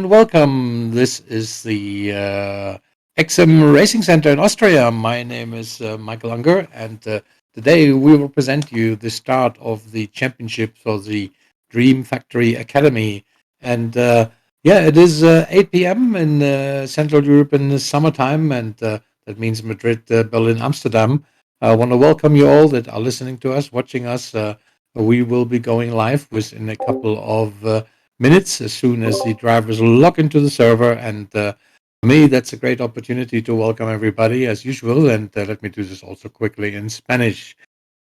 welcome. This is the XM Racing Center in Austria. My name is Michael Unger, and today we will present you the start of the championship for the Dream Factory Academy. And it is 8 p.m. in Central Europe in the summertime, and that means Madrid, Berlin, Amsterdam. I want to welcome you all that are listening to us, watching us. We will be going live within a couple of minutes as soon as the drivers log into the server. And for me, that's a great opportunity to welcome everybody as usual. And let me do this also quickly in Spanish.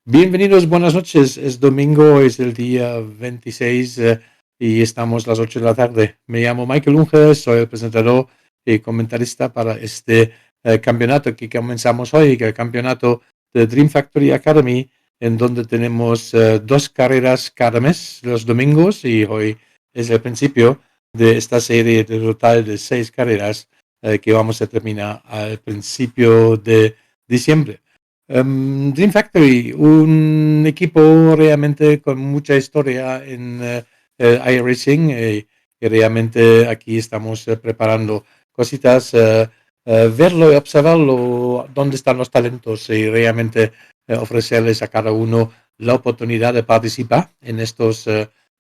Bienvenidos, buenas noches. Es domingo, es el día 26 y estamos a las 8 de la tarde. Me llamo Michael Unge, soy el presentador y comentarista para este campeonato que comenzamos hoy, el campeonato de Dream Factory Academy, en donde tenemos dos carreras cada mes, los domingos, y hoy es el principio de esta serie de total de 6 carreras que vamos a terminar al principio de diciembre. Dream Factory, un equipo realmente con mucha historia en iRacing, y realmente aquí estamos preparando cositas, verlo y observarlo, dónde están los talentos y realmente ofrecerles a cada uno la oportunidad de participar en estos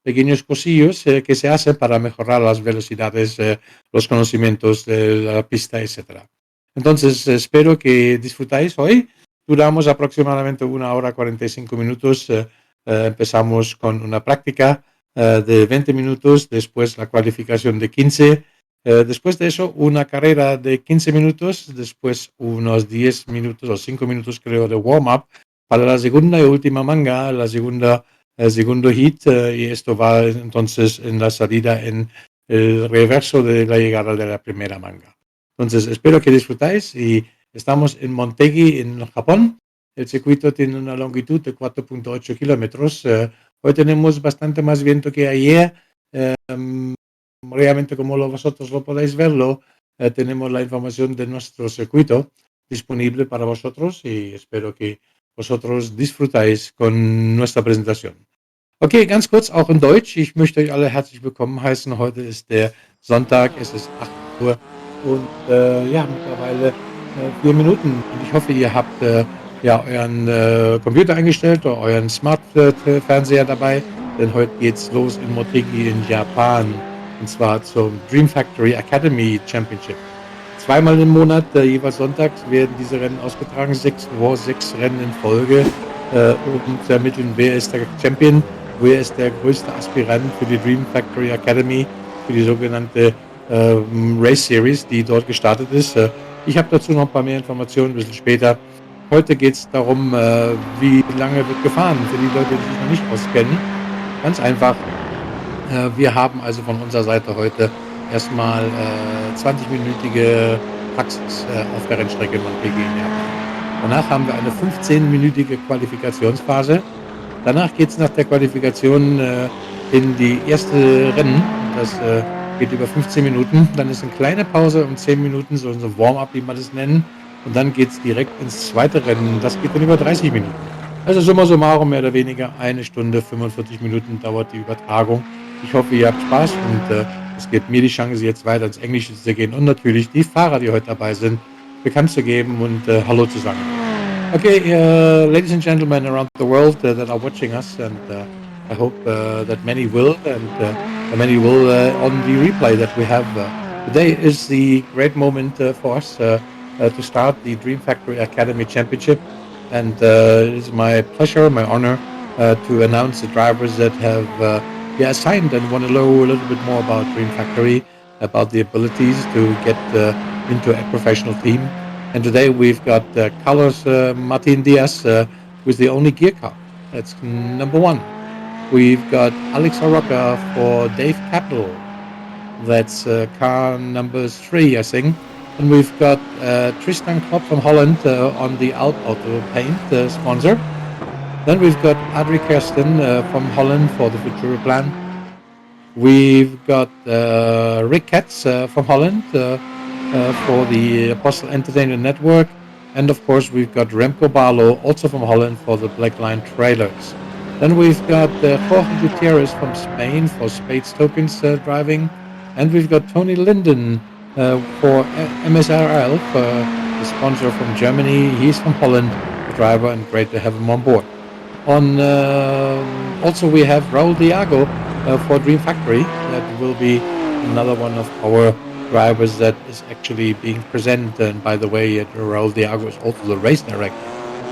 pequeños cosillos que se hacen para mejorar las velocidades, los conocimientos de la pista, etc. Entonces, espero que disfrutáis hoy. Duramos aproximadamente 1 hora 45 minutos. Empezamos con una práctica de 20 minutos, después la cualificación de 15. Después de eso, una carrera de 15 minutos, después unos 10 minutos o 5 minutos, creo, de warm-up para la segunda y última manga, el segundo hit, y esto va entonces en la salida en el reverso de la llegada de la primera manga. Entonces, espero que disfrutáis y estamos en Montegi, en Japón. El circuito tiene una longitud de 4.8 kilómetros. Hoy tenemos bastante más viento que ayer. Realmente, como vosotros lo podéis verlo, tenemos la información de nuestro circuito disponible para vosotros y espero que vosotros disfrutáis con nuestra Präsentation. Okay, ganz kurz auch in Deutsch. Ich möchte euch alle herzlich willkommen heißen. Heute ist der Sonntag, es ist 8 Uhr und mittlerweile 4 Minuten. Und ich hoffe, ihr habt euren Computer eingestellt oder euren Smart-Fernseher dabei, denn heute geht's los in Motegi in Japan und zwar zum Dream Factory Academy Championship. Zweimal im Monat, jeweils sonntags, werden diese Rennen ausgetragen, 6 Rennen in Folge, um zu ermitteln, wer ist der Champion, wer ist der größte Aspirant für die Dream Factory Academy, für die sogenannte Race Series, die dort gestartet ist. Ich habe dazu noch ein paar mehr Informationen ein bisschen später. Heute geht es darum, wie lange wird gefahren, für die Leute, die sich noch nicht auskennen. Ganz einfach, wir haben also von unserer Seite heute erstmal 20-minütige Praxis auf der Rennstrecke Montpellier in Japan. Danach haben wir eine 15-minütige Qualifikationsphase. Danach geht es nach der Qualifikation in die erste Rennen. Das geht über 15 Minuten. Dann ist eine kleine Pause um 10 Minuten, so ein Warm-up, wie man das nennen. Und dann geht es direkt ins zweite Rennen. Das geht dann über 30 Minuten. Also summa summarum mehr oder weniger 1 Stunde 45 Minuten dauert die Übertragung. Ich hoffe, ihr habt Spaß und es gibt mir die Chance, jetzt weiter ins Englische zu gehen und natürlich die Fahrer, die heute dabei sind, bekannt zu geben und Hallo zu sagen. Okay, ladies and gentlemen around the world that are watching us, and I hope that many will, and many will on the replay that we have. Today is the great moment for us to start the Dream Factory Academy Championship, and it is my pleasure, my honor to announce the drivers that have assigned and want to know a little bit more about Dream Factory, about the abilities to get into a professional team. And today we've got Carlos Martin Diaz with the only gear car. That's number 1. We've got Alex Arroca for Dave Capital. That's car number 3, I think. And we've got Tristan Klopp from Holland on the Alp Auto Paint sponsor. Then we've got Adrie Kersten from Holland for the Futura Plan. We've got Rick Katz from Holland for the Apostle Entertainment Network. And of course, we've got Remco Barlow, also from Holland, for the Black Line Trailers. Then we've got Jorge Gutierrez from Spain for Spades Tokens driving. And we've got Tony Linden for MSRL, for the sponsor from Germany. He's from Holland, the driver, and great to have him on board. On Also we have Raul Diago for Dream Factory. That will be another one of our drivers that is actually being presented. And by the way, Raul Diago is also the race director.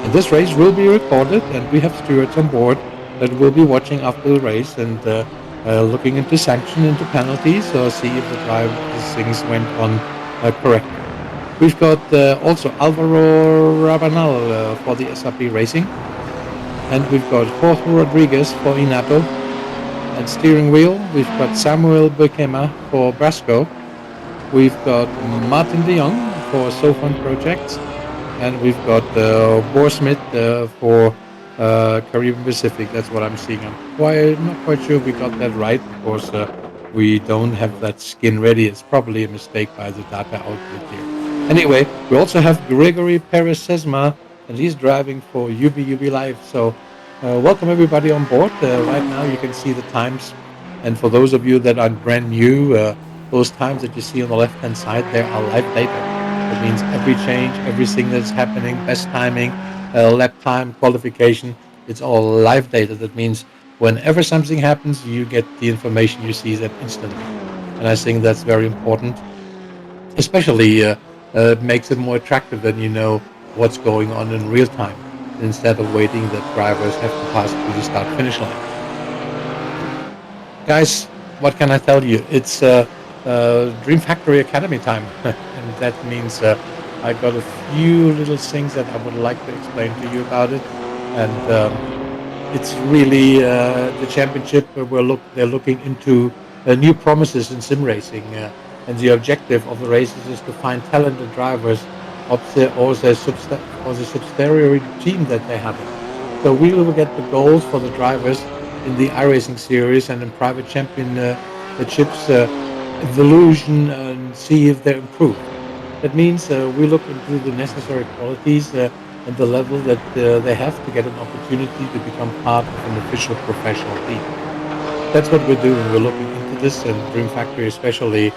And this race will be recorded, and we have stewards on board that will be watching after the race and looking into sanction, into penalties, or see if the drive things went on correctly. We've got also Alvaro Rabanal for the SRP Racing, and we've got Jorge Rodriguez for Inato. And steering wheel, we've got Samuel Bekema for Brasco. We've got Martin de Jong for Sofan Projects. And we've got Boar Smith for Caribbean Pacific. That's what I'm seeing. Not quite sure we got that right because we don't have that skin ready. It's probably a mistake by the data output here. Anyway, we also have Gregory Perez Sesma, and he's driving for UB Live. So welcome everybody on board. Right now you can see the times. And for those of you that are brand new, those times that you see on the left-hand side, there are live data. That means every change, everything that's happening, best timing, lap time, qualification, it's all live data. That means whenever something happens, you get the information, you see that instantly. And I think that's very important, especially makes it more attractive than you know what's going on in real time instead of waiting that drivers have to pass through the start finish line. Guys, what can I tell you? It's Dream Factory Academy time, and that means I got a few little things that I would like to explain to you about it. And it's really the championship. They're looking into new promises in sim racing, and the objective of the races is to find talented drivers or the subsidiary team that they're having. So we will get the goals for the drivers in the iRacing series and in private championships evolution and see if they improve. That means we look into the necessary qualities and the level that they have to get an opportunity to become part of an official professional team. That's what we're doing. We're looking into this, and Dream Factory especially.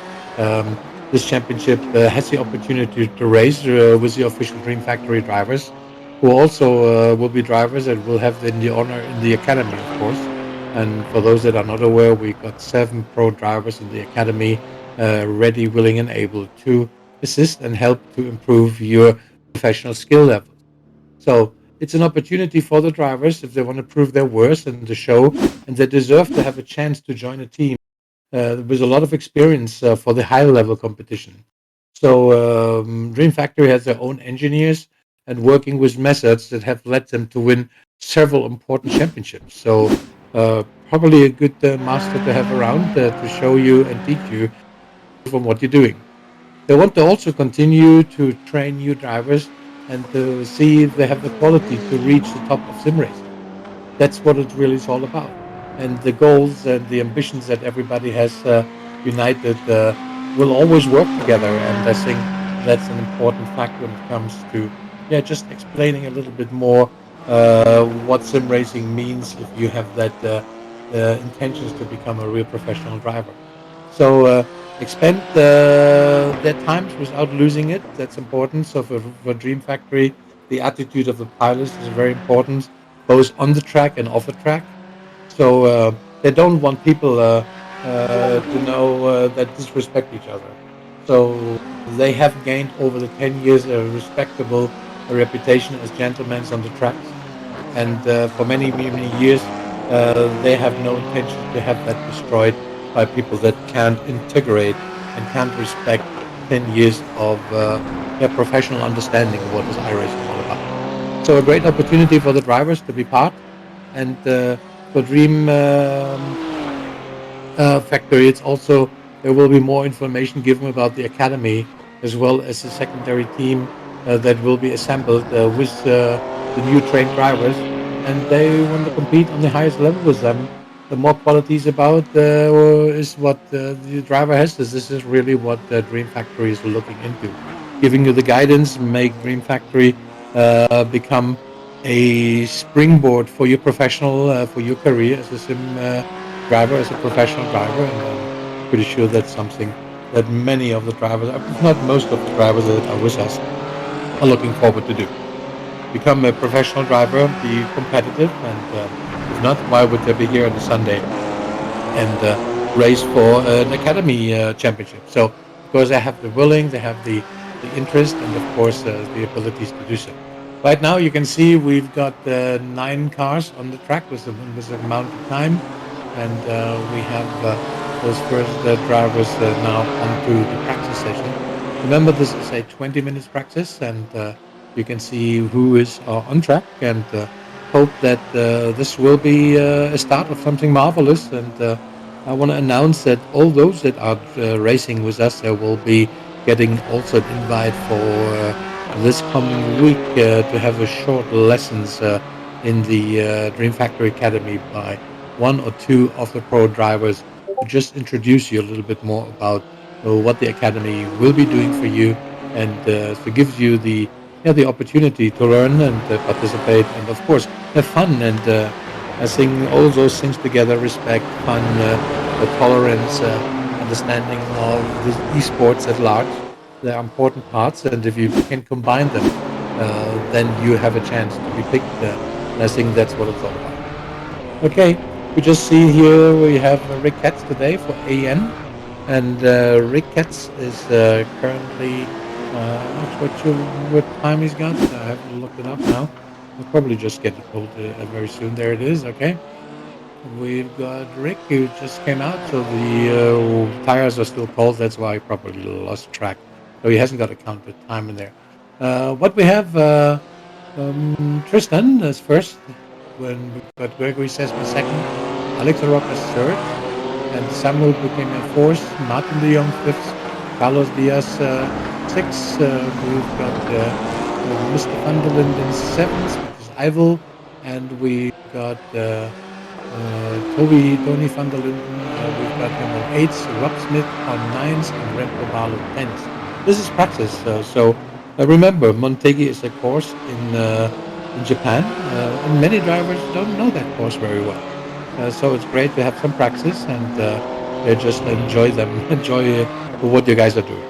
This championship has the opportunity to race with the official Dream Factory drivers, who also will be drivers that will have the honor in the academy, of course. And for those that are not aware, we got 7 pro drivers in the academy, ready, willing, and able to assist and help to improve your professional skill levels. So it's an opportunity for the drivers if they want to prove their worth and to show, and they deserve to have a chance to join a team with a lot of experience for the high level competition. So Dream Factory has their own engineers and working with methods that have led them to win several important championships. So probably a good master to have around to show you and teach you from what you're doing. They want to also continue to train new drivers and to see if they have the quality to reach the top of sim racing. That's what it really is all about. And the goals and the ambitions that everybody has united will always work together. And I think that's an important fact when it comes to, yeah, just explaining a little bit more what sim racing means if you have that intentions to become a real professional driver. So expand their times without losing it. That's important. So for Dream Factory, the attitude of the pilots is very important, both on the track and off the track. So they don't want people to know that disrespect each other. So they have gained over the 10 years a respectable reputation as gentlemen on the tracks. And for many, many years, they have no intention to have that destroyed by people that can't integrate and can't respect 10 years of professional understanding of what is iRacing all about. So a great opportunity for the drivers to be part, and for Dream Factory, it's also there will be more information given about the academy as well as the secondary team that will be assembled with the new trained drivers, and they want to compete on the highest level with them. The more qualities about is what the driver has. This is really what Dream Factory is looking into, giving you the guidance, make Dream Factory become a springboard for your career as a sim driver, as a professional driver, and pretty sure that's something that many of the drivers, if not most of the drivers that are with us, are looking forward to do. Become a professional driver, be competitive, and if not, why would they be here on a Sunday and race for an academy championship? So because they have the willing, they have the interest, and of course the abilities to do so. Right now, you can see we've got 9 cars on the track with the amount of time, and we have those first drivers now onto the practice session. Remember, this is a 20 minutes practice, and you can see who is on track, and hope that this will be a start of something marvelous. And I want to announce that all those that are racing with us will be getting also an invite for this coming week to have a short lessons in the Dream Factory Academy by one or two of the pro drivers to just introduce you a little bit more about what the academy will be doing for you, and so gives you the the opportunity to learn and participate, and of course have fun. And I think all those things together: respect, fun, tolerance, understanding of the esports at large. They're important parts, and if you can combine them, then you have a chance to be picked. And I think that's what it's all about. Okay, we just see here we have Rick Katz today for AN, and Rick Katz is currently. I'm not quite sure what time he's got. I haven't looked it up now. I'll probably just get it told very soon. There it is. Okay, we've got Rick who just came out, so the tires are still cold. That's why I probably lost track. So he hasn't got to count the time in there. What we have, Tristan is first, when we've got Gregory Sesma second, Alex Roca third, and Samuel became a fourth, Martin de Jong fifth, Carlos Diaz sixth. We've got Mr. Van der Linden seventh, which is Ivel, and we got Tony van der Linden. We've got him on eighth, Rob Smith on ninth, and Remco Barlow 10th. This is practice, so remember, Montegi is a course in Japan, and many drivers don't know that course very well. So it's great to have some practice and just enjoy them, enjoy what you guys are doing.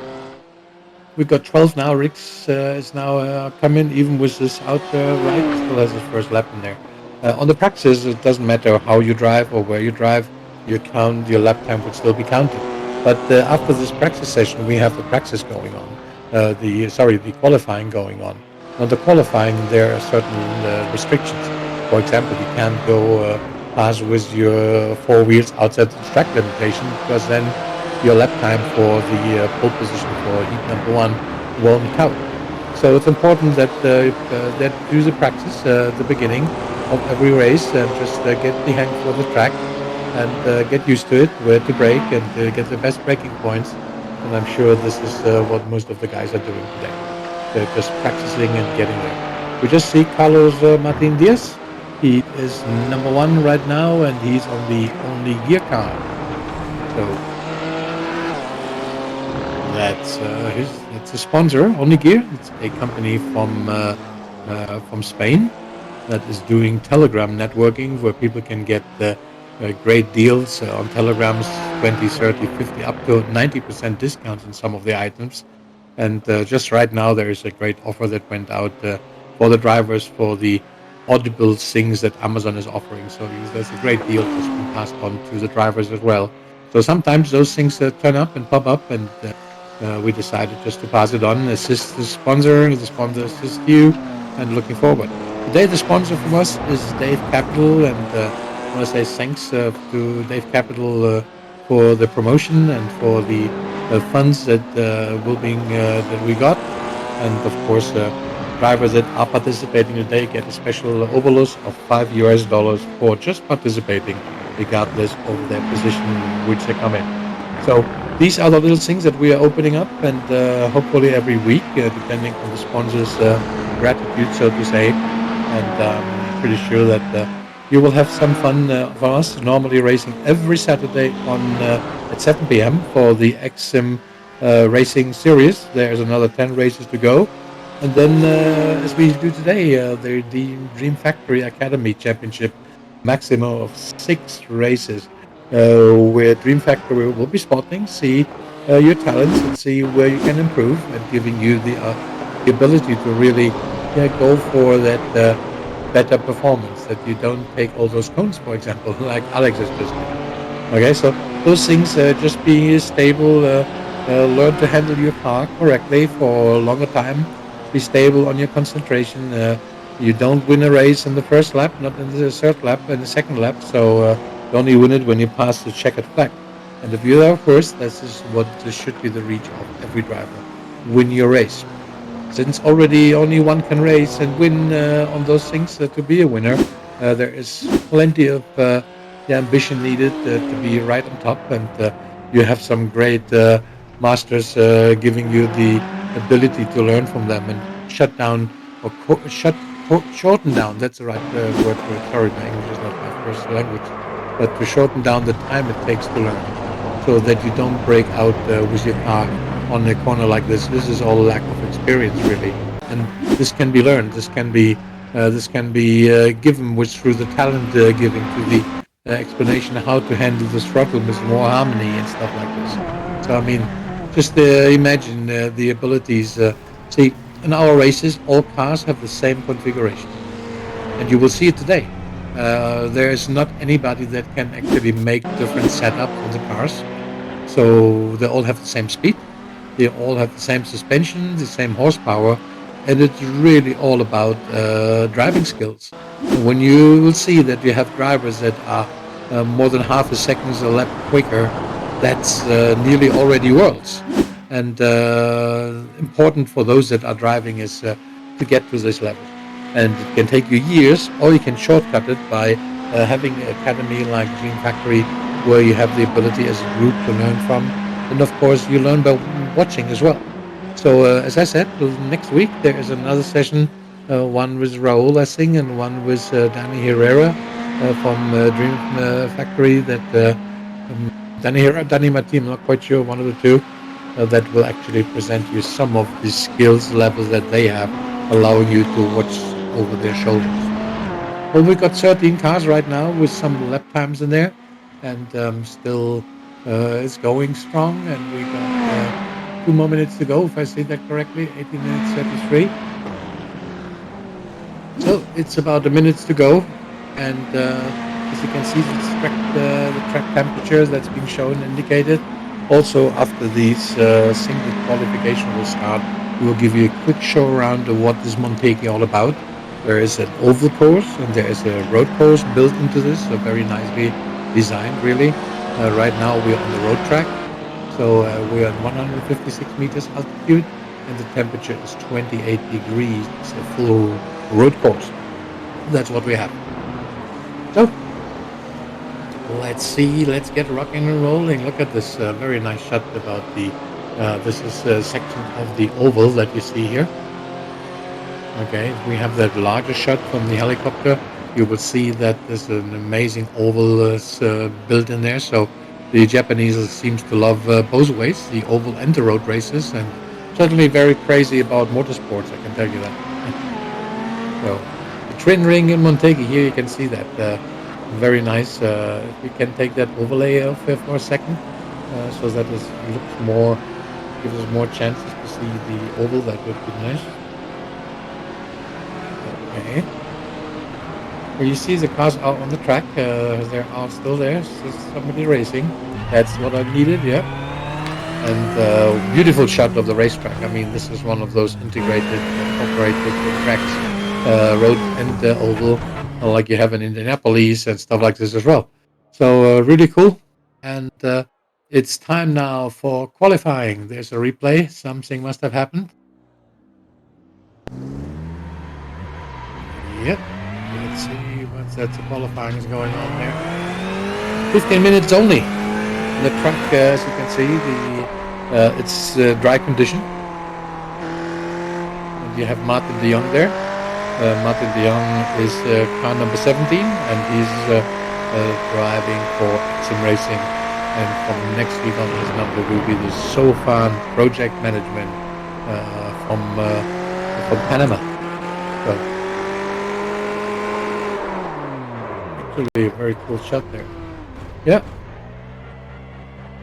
We've got 12 now. Rick's is now coming, even with this out ride. He still has his first lap in there. On the practice, it doesn't matter how you drive or where you drive. Your lap time would still be counted. But after this practice session, we have the practice going on. The qualifying going on. On the qualifying, there are certain restrictions. For example, you can't go pass with your four wheels outside the track limitation, because then your lap time for the pole position for heat number one won't count. So it's important that do the practice at the beginning of every race, and just get the hang for the track, and get used to it, where to brake, and get the best braking points. And I'm sure this is what most of the guys are doing today. They're just practicing and getting there. We just see Carlos Martin Diaz. He is number one right now, and he's on the only gear car. So that's a sponsor, Only Gear. It's a company from Spain that is doing Telegram networking, where people can get great deals on Telegrams, 20, 30, 50, up to 90% discounts on some of the items. And just right now, there is a great offer that went out for the drivers for the audible things that Amazon is offering. So there's a great deal just been passed on to the drivers as well. So sometimes those things turn up and pop up, and we decided just to pass it on, assist the sponsor assist you, and looking forward. Today, the sponsor from us is Dave Capital, and I want to say thanks to Dave Capital for the promotion and for the funds that we got, and of course, drivers that are participating today get a special overloss of $5 for just participating, regardless of their position which they come in. So these are the little things that we are opening up, and hopefully every week, depending on the sponsors' gratitude, so to say. And I'm pretty sure that you will have some fun for us. Normally racing every Saturday on at 7 p.m. for the XSIM racing series. There's another 10 races to go. And then, as we do today, the Dream Factory Academy Championship, maximum of 6 races. where Dream Factory will be spotting, see your talents and see where you can improve, and giving you the ability to really go for that better performance, that you don't take all those cones, for example, like Alex has just did. Okay, so those things, just be stable, learn to handle your car correctly for a longer time, be stable on your concentration. You don't win a race in the first lap, not in the third lap, in the second lap. So you only win it when you pass the checkered flag. And if you're there first, this is what this should be the reach of every driver. Win your race. Since already only one can race and win on those things to be a winner, there is plenty of the ambition needed to be right on top. And you have some great masters giving you the ability to learn from them and shut down or shorten down. That's the right word for it. Sorry, my English is not my first language, but to shorten down the time it takes to learn, so that you don't break out with your car on a corner like this. This is all lack of experience, really, and this can be learned. This can be given with through the talent giving to the explanation how to handle the throttle with more harmony and stuff like this. So I mean, just imagine the abilities. See, in our races, all cars have the same configuration, and you will see it today. There is not anybody that can actually make different setups on the cars, so they all have the same speed, they all have the same suspension, the same horsepower, and it's really all about driving skills. And when you will see that you have drivers that are more than half a second a lap quicker, that's nearly already worlds. And important for those that are driving is to get to this level. And it can take you years, or you can shortcut it by having an academy like Dream Factory, where you have the ability as a group to learn from. And of course, you learn by watching as well. So, as I said, next week there is another session, one with Raul, I think, and one with Danny Herrera from Dream Factory. That Danny Herrera, Danny Martin, I'm not quite sure, one of the two, that will actually present you some of the skills levels that they have, allowing you to watch over their shoulders. Well, we got 13 cars right now with some lap times in there, and still it's going strong. And we got 2 more minutes to go, if I see that correctly. 18 minutes 33. So it's about a minute to go, and as you can see, the track temperature that's being shown indicated. Also, after these single qualification will start, we will give you a quick show around of what is Montegi all about. There is an oval course and there is a road course built into this, so very nicely designed, really. Right now we're on the road track, so we're at 156 meters altitude, and the temperature is 28 degrees. It's a full road course. That's what we have. So let's see. Let's get rocking and rolling. Look at this very nice shot about the. This is a section of the oval that you see here. Okay, we have that larger shot from the helicopter. You will see that there's an amazing oval built in there. So the Japanese seems to love both ways, the oval and the road races, and certainly very crazy about motorsports, I can tell you that. So the twin ring in Montegi, here you can see that. Very nice. If we can take that overlay off here for a second, so that it looks more, gives us more chances to see the oval, that would be nice. Okay. Well, you see the cars out on the track. They're all still there. So somebody racing. That's what I needed. Yeah. And beautiful shot of the racetrack. I mean, this is one of those integrated, operated tracks, road and oval, like you have in Indianapolis and stuff like this as well. So really cool. And it's time now for qualifying. There's a replay. Something must have happened. Yep. Let's see what's that. Qualifying is going on there. 15 minutes only. The track, as you can see, it's dry condition. And you have Martin de Jong there. Martin de Jong is car number 17, and he's driving for Exim Racing. And from next week on, his number will be the Sofan Project Management from Panama. So, actually, a very cool shot there. Yeah.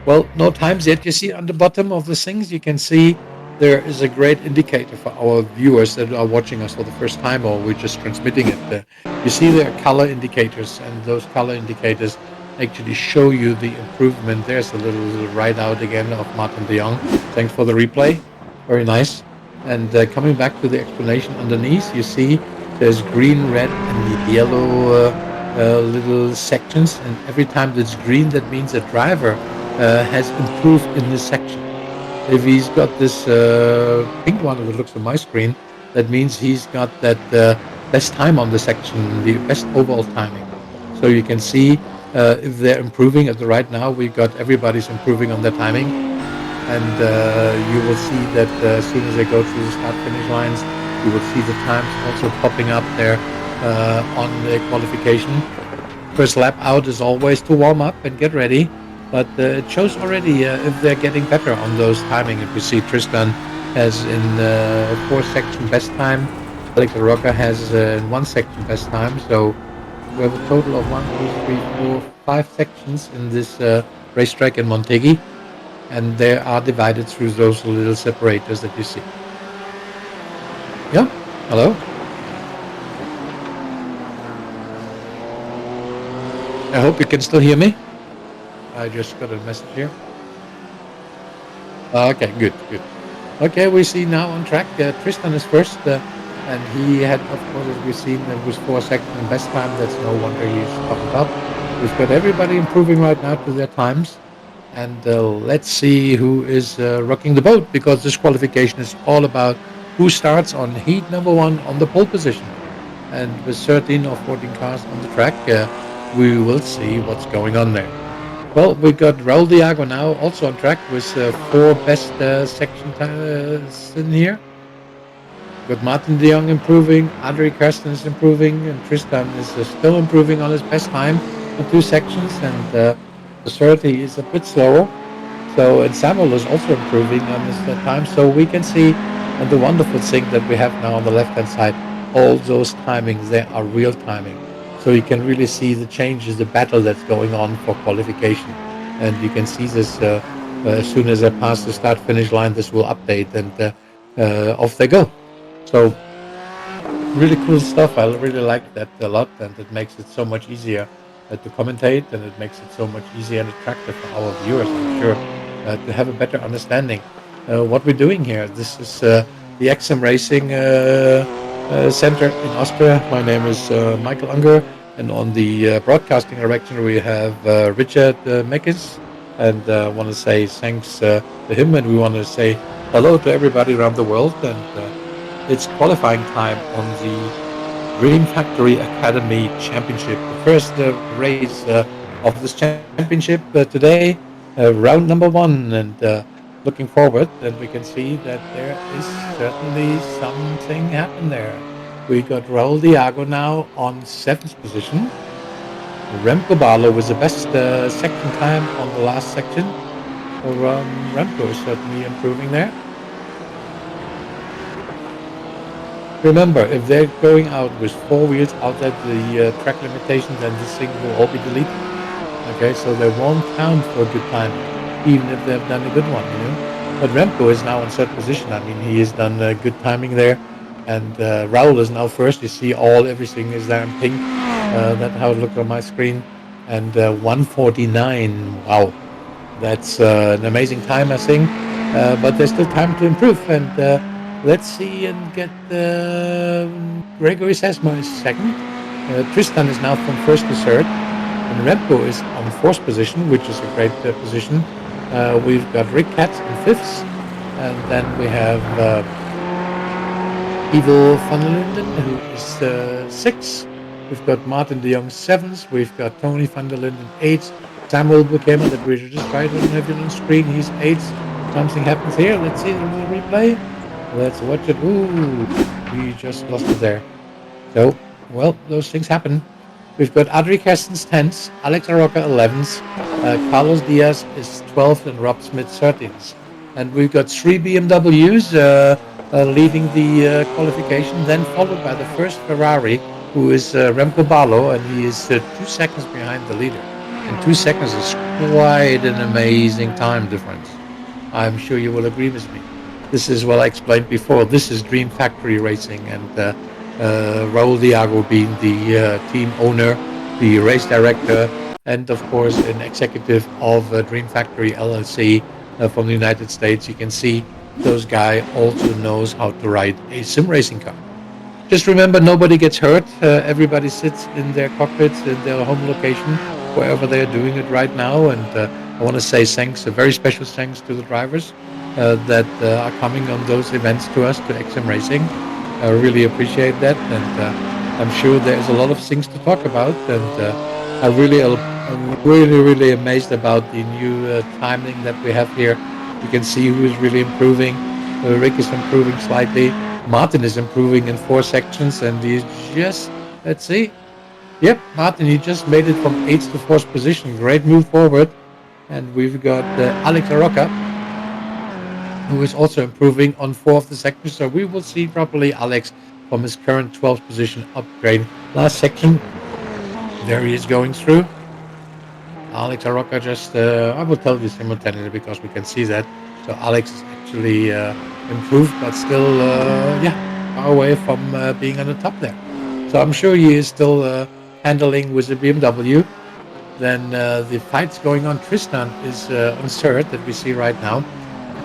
Well, no times yet. You see on the bottom of the things, you can see there is a great indicator for our viewers that are watching us for the first time or we're just transmitting it. You see there are color indicators, and those color indicators actually show you the improvement. There's a little write out again of Martin de Jong. Thanks for the replay. Very nice. And coming back to the explanation underneath, you see there's green, red, and yellow little sections. And every time that's green, that means a driver has improved in this section. If he's got this pink one that looks on my screen, that means he's got that best time on the section, the best overall timing. So you can see if they're improving at the right now. We got everybody's improving on their timing, and you will see that as soon as they go through the start finish lines, you will see the times also popping up there on the qualification. First lap out is always to warm up and get ready, but it shows already if they're getting better on those timing. If you see Tristan has in four section best time, Alex Roca has in one section best time. So we have a total of 1, 2, 3, 4, 5 sections in this racetrack in Montegi, and they are divided through those little separators that you see. Yeah. Hello. I hope you can still hear me. I just got a message here. Okay, good, good. Okay, we see now on track. Tristan is first, and he had, of course, as we've seen, it was 4 seconds in best time. That's no wonder he's up on top. We've got everybody improving right now to their times, and let's see who is rocking the boat, because this qualification is all about who starts on heat number one on the pole position. And with 13 or 14 cars on the track, we will see what's going on there. Well, we got Raul Diago now also on track with four best section times in here. Got Martin de Jong improving, Adri Karsten is improving, and Tristan is still improving on his best time on two sections, and the 30 is a bit slower. So, and Samuel is also improving on his time. So we can see, and the wonderful thing that we have now on the left-hand side, all those timings, they are real timing. So you can really see the changes, the battle that's going on for qualification. And you can see this as soon as I pass the start-finish line, this will update, and off they go. So really cool stuff. I really like that a lot, and it makes it so much easier to commentate, and it makes it so much easier and attractive for our viewers, I'm sure, to have a better understanding what we're doing here. This is the XM Racing Center in Austria. My name is Michael Unger, and on the broadcasting direction we have Richard Meckes, and I want to say thanks to him, and we want to say hello to everybody around the world. And it's qualifying time on the Dream Factory Academy Championship, the first race of this championship today, round number one, and looking forward. And we can see that there is certainly something happened there. We got Raul Diago now on seventh position. Remco Barlow was the best second time on the last section. So Remco is certainly improving there. Remember, if they're going out with four wheels outside the track limitation, then this thing will all be deleted. Okay, so they won't count for a good time, even if they've done a good one, you know. But Remco is now in third position. I mean, he has done good timing there. And Raul is now first. You see everything is there in pink. That's how it looked on my screen. And 1:49. Wow. That's an amazing time, I think. But there's still time to improve. And let's see and get Gregory Sesma is second. Tristan is now from first to third. And Remco is on fourth position, which is a great position. We've got Rick Katz in fifth. And then we have Ivo van der Linden, who is sixth. We've got Martin de Jong seventh. We've got Tony van der Linden eighth. Samuel Buchanan, that we just tried on the screen, he's eighth. Something happens here. Let's see the replay. Let's watch it. Ooh, we just lost it there. So, well, those things happen. We've got Adri Kerstens 10th, Alex Aroca 11th, Carlos Diaz is 12th, and Rob Smith 13th. And we've got three BMWs leading the qualification, then followed by the first Ferrari, who is Remco Barlow, and he is 2 seconds behind the leader. And 2 seconds is quite an amazing time difference. I'm sure you will agree with me. This is what I explained before. This is Dream Factory Racing, and Raul Diago being the team owner, the race director, and of course an executive of Dream Factory LLC from the United States. You can see those guy also knows how to ride a sim racing car. Just remember, nobody gets hurt. Everybody sits in their cockpits in their home location, wherever they are doing it right now. And I want to say thanks, a very special thanks to the drivers that are coming on those events to us, to XM Racing. I really appreciate that. And I'm sure there's a lot of things to talk about. And I'm really amazed about the new timing that we have here. You can see who is really improving. Rick is improving slightly. Martin is improving in 4 sections, and he's just, let's see. Yep, Martin, he just made it from eighth to fourth position. Great move forward. And we've got Alex Aroca, who is also improving on four of the sections. So we will see probably Alex from his current 12th position upgrade. Last section, there he is going through. Alex Aroca just, I will tell you simultaneously because we can see that. So Alex is actually improved, but still, yeah, far away from being on the top there. So I'm sure he is still handling with the BMW. Then the fights going on. Tristan is on third that we see right now.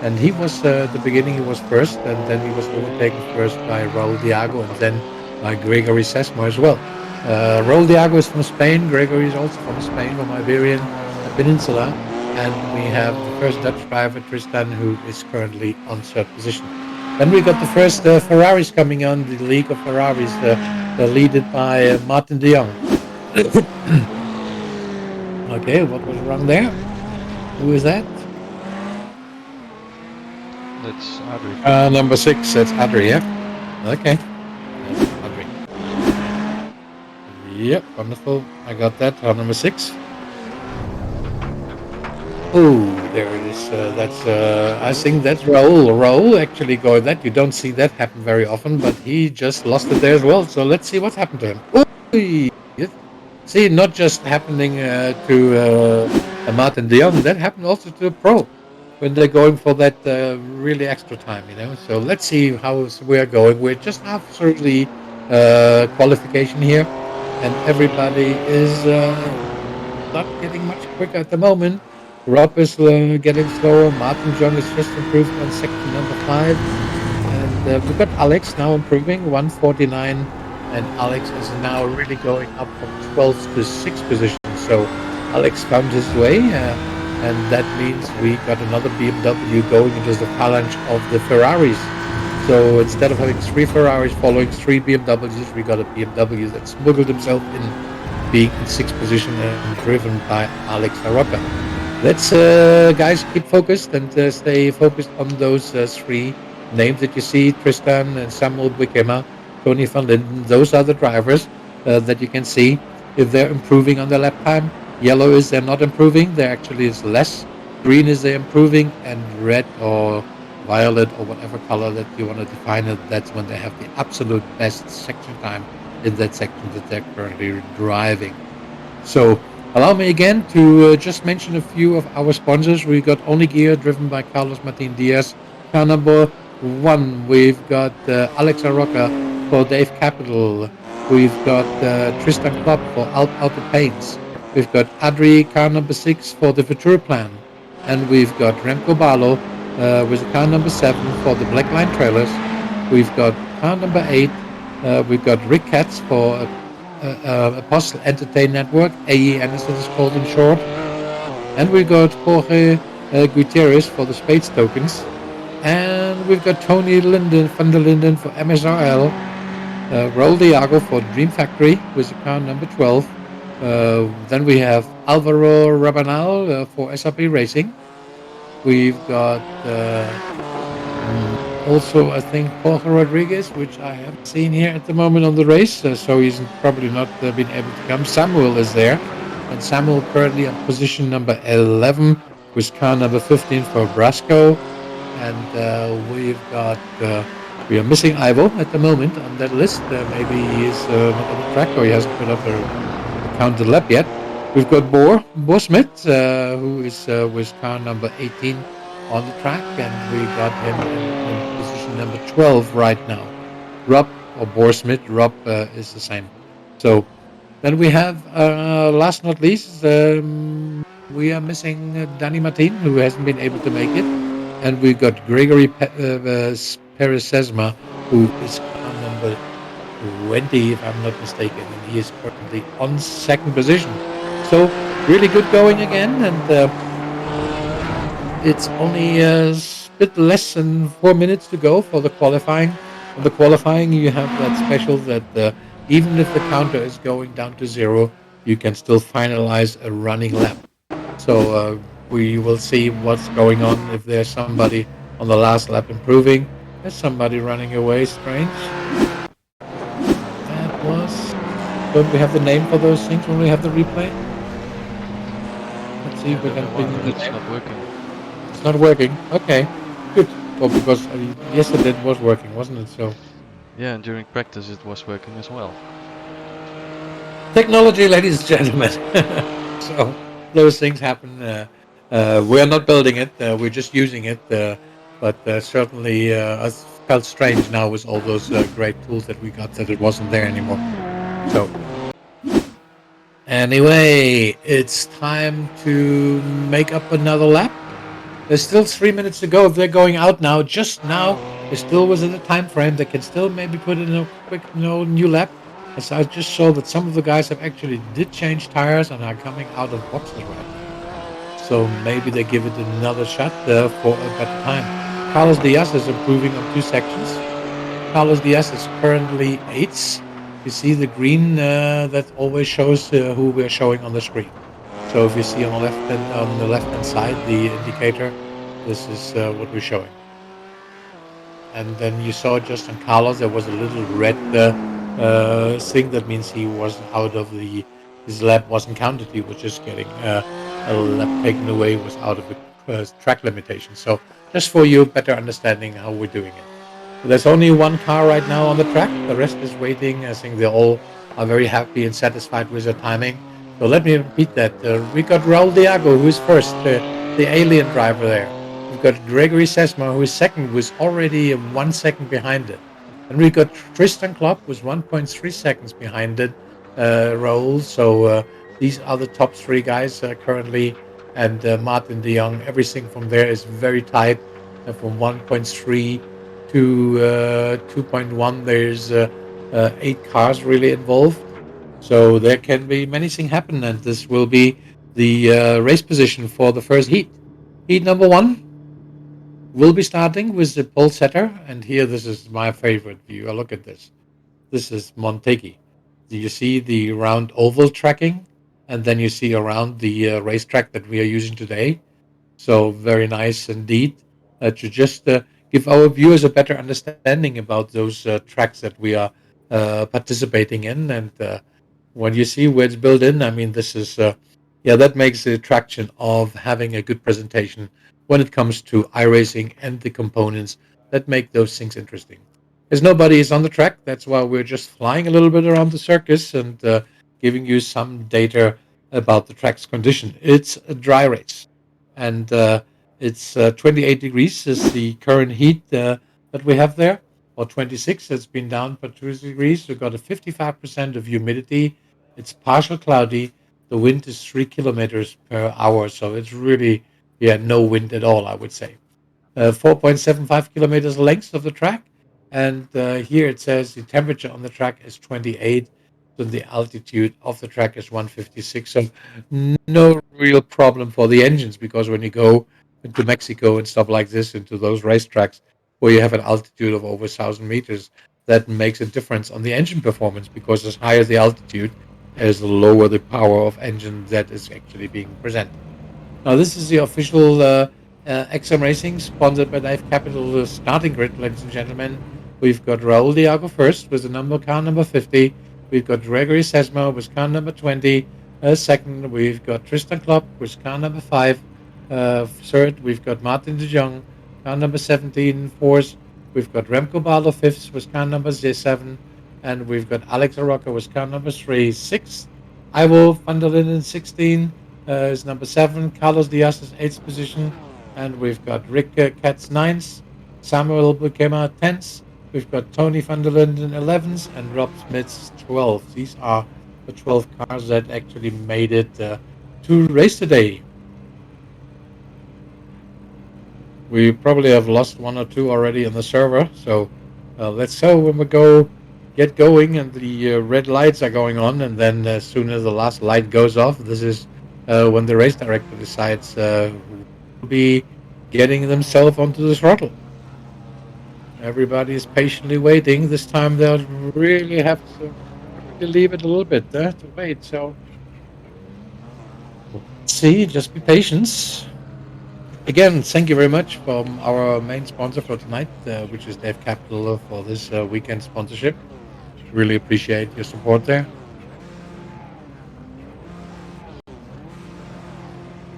And he was, at the beginning, he was first, and then he was overtaken first by Raul Diago and then by Gregory Sesmo as well. Raul Diago is from Spain. Gregory is also from Spain, from Iberian Peninsula. And we have the first Dutch driver, Tristan, who is currently on third position. Then we got the first Ferraris coming on, the League of Ferraris, led by Martin de Jong. Okay, what was wrong there? Who is that? That's Adri. Number 6, that's Adri, yeah? Okay, that's Adri. Yep, wonderful. I got that on number 6. Oh, there it is. That's I think that's Raul. Raul actually going that. You don't see that happen very often, but he just lost it there as well. So let's see what's happened to him. Ooh, see, not just happening to Martin de Jong, that happened also to a pro when they're going for that really extra time, you know. So let's see how we're going. We're just half through the qualification here, and everybody is not getting much quicker at the moment. Rob is getting slower. Martin John is just improved on section number 5. And we've got Alex now improving, 149. And Alex is now really going up from 12th to 6th position. So Alex found his way. And that means we got another BMW going into the phalanx of the Ferraris. So instead of having 3 Ferraris following 3 BMWs, we got a BMW that smuggled himself in, being in 6th position and driven by Alex Aroca. Let's, guys, keep focused and stay focused on those 3 names that you see: Tristan and Samuel Buikema, Tony van Linden. Those are the drivers that you can see if they're improving on their lap time. Yellow is they're not improving. There actually is less. Green is they're improving, and red or violet or whatever color that you want to define it, that's when they have the absolute best section time in that section that they're currently driving. So allow me again to just mention a few of our sponsors. We got Only Gear, driven by Carlos Martin Diaz. Car number 1, we've got Alex Aroca for Dave Capital. We've got Tristan Klopp for Auto Paints. We've got Adri, car number 6, for the Future Plan. And we've got Remco Barlow with car number 7 for the Black Line Trailers. We've got car number 8. We've got Rick Katz for Apostle Entertain Network, AEN as it is called in short. And we got Jorge Gutierrez for the Spades tokens. And we've got Tony Linden, van der Linden for MSRL. Raul Diago for Dream Factory with the car number 12. Then we have Alvaro Rabanal for SAP Racing. We've got also, I think, Jorge Rodriguez, which I haven't seen here at the moment on the race, so he's probably not been able to come. Samuel is there, and Samuel currently on position number 11 with car number 15 for Brasco. And we are missing Ivo at the moment on that list. Maybe he is not on the track, or he hasn't put up a counted lap yet. We've got Boar Smith, who is with car number 18 on the track, and we got him in position number 12 right now. Rob, or Boar Smith, Rob is the same. So then we have, last not least, we are missing Danny Martin, who hasn't been able to make it. And we got Gregory Peresesma, who is car number 20, if I'm not mistaken, and he is currently on second position. So really good going again, and it's only a bit less than 4 minutes to go for the qualifying. For the qualifying, you have that special that even if the counter is going down to zero, you can still finalize a running lap. So we will see what's going on if there's somebody on the last lap improving. There's somebody running away, strange. That was. Don't we have the name for those things when we have the replay? Let's see if we can bring in the It's name. not working. It's not working. Okay, good. Well, because yesterday it was working, wasn't it? So Yeah, and during practice it was working as well. technology, ladies and gentlemen. So those things happen. We're not building it. We're just using it. But certainly, it felt strange now with all those great tools that we got that it wasn't there anymore. So anyway, it's time to make up another lap. There's still 3 minutes to go. If they're going out now, just now, they're still within the time frame. They can still maybe put in a quick, new lap. As I just saw that some of the guys have actually did change tires and are coming out of boxes right now. So maybe they give it another shot for a better time. Carlos Diaz is improving on 2 sections. Carlos Diaz is currently 8th. You see the green that always shows who we're showing on the screen. So if you see on the left hand side the indicator, this is what we're showing. And then you saw just on Carlos there was a little red thing that means he was out of his lap wasn't counted. He was just getting a lap taken away, was out of the track limitation. So just for you better understanding how we're doing it. There's only one car right now on the track. The rest is waiting. I think they all are very happy and satisfied with their timing. So let me repeat that. We got Raul Diago, who is first, the alien driver there. We've got Gregory Sesma, who is second, who is already 1 second behind it. And we got Tristan Klopp, who's 1.3 seconds behind it, Raul. So these are the top three guys currently. And Martin de Jong, everything from there is very tight. From 1.3 to 2.1, there's 8 cars really involved. So there can be many things happen, and this will be the race position for the first heat. Heat number 1 will be starting with the pole setter, and here this is my favorite view. Look at this. This is Montegi. Do you see the round oval tracking? And then you see around the racetrack that we are using today. So very nice indeed to just give our viewers a better understanding about those tracks that we are participating in. And when you see where it's built in, I mean, this is, yeah, that makes the attraction of having a good presentation when it comes to iRacing and the components that make those things interesting. As nobody is on the track, that's why we're just flying a little bit around the circus and giving you some data about the track's condition. It's a dry race, and it's 28 degrees is the current heat that we have there, or 26. It's been down by 2 degrees. We've got a 55% of humidity. It's partial cloudy. The wind is 3 kilometers per hour, so it's really, yeah, no wind at all, I would say. 4.75 kilometers length of the track. And here it says the temperature on the track is 28. So the altitude of the track is 156. So no real problem for the engines, because when you go into Mexico and stuff like this, into those racetracks where you have an altitude of over 1,000 meters, that makes a difference on the engine performance, because as higher the altitude, as lower the power of engine that is actually being presented. Now, this is the official XM Racing, sponsored by Dive Capital starting grid, ladies and gentlemen. We've got Raul Diago first with the car number 50. We've got Gregory Sesma with car number 20. Second, we've got Tristan Klopp with car number 5. Third, we've got Martin de Jong, car number 17. Fourth, we've got Remco Barlow fifth with car number 7. And we've got Alex Arroca with car number 3. Sixth, Ivo van der Linden 16 is number 7. Carlos Diaz is 8th position. And we've got Rick Katz 9th. Samuel Bukema 10th. We've got Tony van der Linden 11th and Rob Smith 12th. These are the 12 cars that actually made it to race today. We probably have lost one or two already on the server. So let's go when we get going and the red lights are going on. And then as soon as the last light goes off, this is when the race director decides who will be getting themselves onto the throttle. Everybody is patiently waiting. This time they'll really have to really leave it a little bit to wait. So let's see, just be patient. Again, thank you very much from our main sponsor for tonight, which is Dave Capital for this weekend sponsorship. Really appreciate your support there.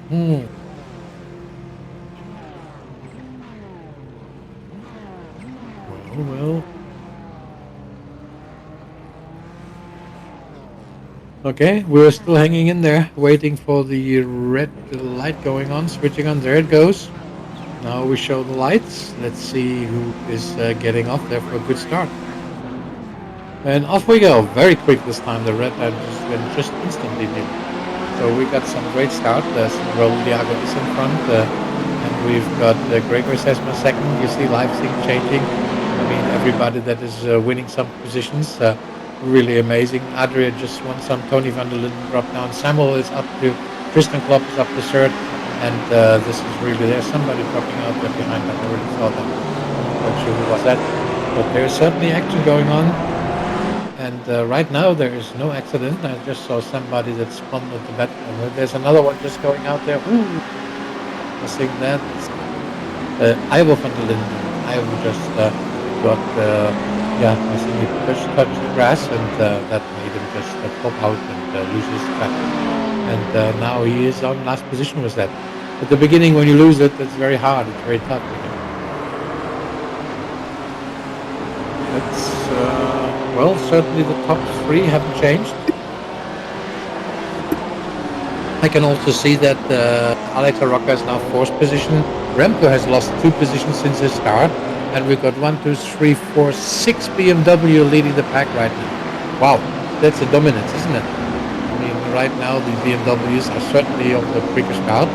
Hmm. Well. Okay, we're still hanging in there, waiting for the red light going on, switching on. There it goes. Now we show the lights. Let's see who is getting off there for a good start. And off we go. Very quick this time. The red light just went just instantly dim. So we got some great start. Raul Diago is in front. And we've got Gregor Sesma second. You see Leipzig changing. I mean, everybody that is winning some positions. Really amazing. Adria just won some. Tony van der Linden dropped down. Samuel is up to. Tristan Klopp is up to third. And this is really, there's somebody dropping out there behind. I already saw that. I'm not sure who was that. But there's certainly action going on. And right now there is no accident. I just saw somebody that spun at the back. There's another one just going out there. Ooh, I think that's Ivo van der Linden. Ivo just got, I think he touched the grass and that made him just pop out and lose his track. And now he is on last position with that. At the beginning when you lose it, it's very hard. It's very tough. It's well, certainly the top three haven't changed. I can also see that Alex Arocca is now 4th position. Remco has lost 2 positions since his start. And we've got 1, 2, 3, 4, 6 BMW leading the pack right now. Wow, that's a dominance, isn't it? I mean, right now the BMWs are certainly on the quicker start.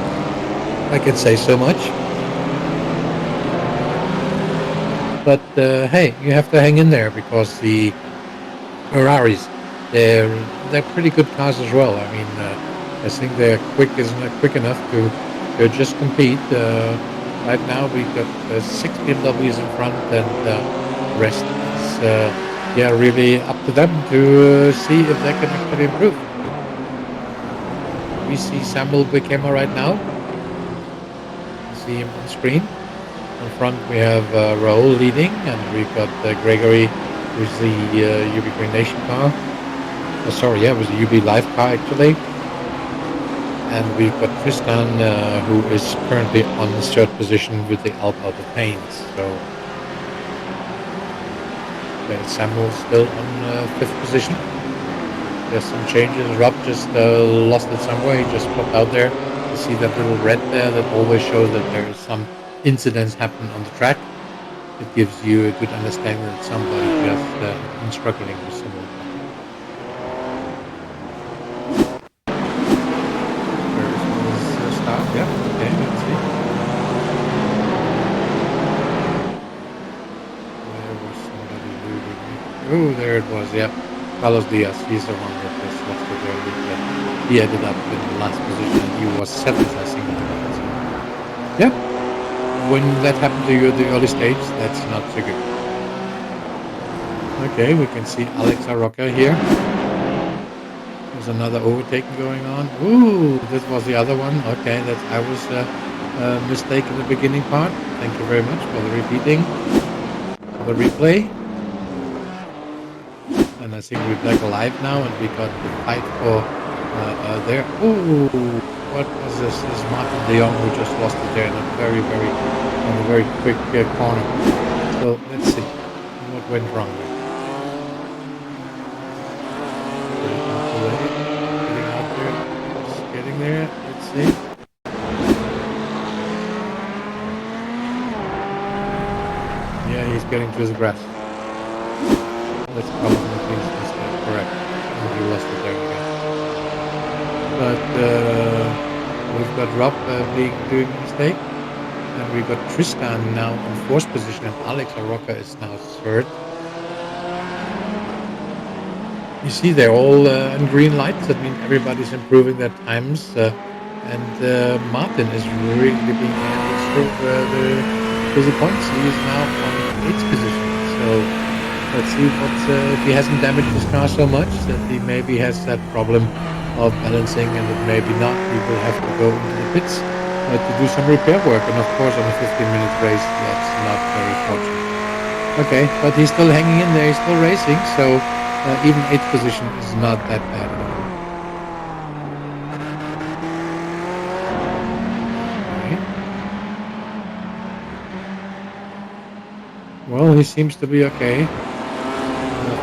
I can say so much. But hey, you have to hang in there because the Ferraris, they're pretty good cars as well. I mean, I think they're quick enough to just compete. Right now we got 6 BMWs in front, and the rest is really up to them to see if they can actually improve. We see Samuel Bukema right now. You see him on screen. In front we have Raul leading, and we've got Gregory, who's the UB Green Nation car. It was a UB Live car actually. And we've got Tristan, who is currently on the 3rd position with the Alp out of paint. So Samuel's still on 5th position. There's some changes. Rob just lost it somewhere. He just popped out there. You see that little red there that always shows that there is some incidents happen on the track. It gives you a good understanding that somebody just been struggling with someone. Where is start? Yeah, okay, let's see. Where was somebody moving? Oh, there it was, yeah. Carlos Diaz, he's the one that just lost it there. He ended up in the last position. He was 7th, I think. Yeah. When that happened to you at the early stage, that's not so good. Okay, we can see Alex Arocca here. There's another overtaking going on. Ooh, this was the other one. Okay, I was mistaken in the beginning part. Thank you very much for the repeating, for the replay. And I think we're back alive now, and we got the fight for there. Ooh, what was this? This is Martin de Jong who just lost it there in a very quick corner. So let's see what went wrong there. here. Let's see. Yeah, he's getting through the grass. Let's call it McLean's mistake. Correct. And he lost it there again. But we've got Rob doing a mistake. And we've got Tristan now in fourth position. And Alex Aroca is now third. You see, they're all on green lights. That means everybody's improving their times. And Martin is really being added through the points. He is now on 8th position. So let's see if he hasn't damaged his car so much that he maybe has that problem of balancing, and that maybe not. He will have to go into the pits to do some repair work. And of course, on a 15-minute race, that's not very fortunate. Okay, but he's still hanging in there. He's still racing. So. Even 8th position is not that bad at all. Okay. Well, he seems to be okay.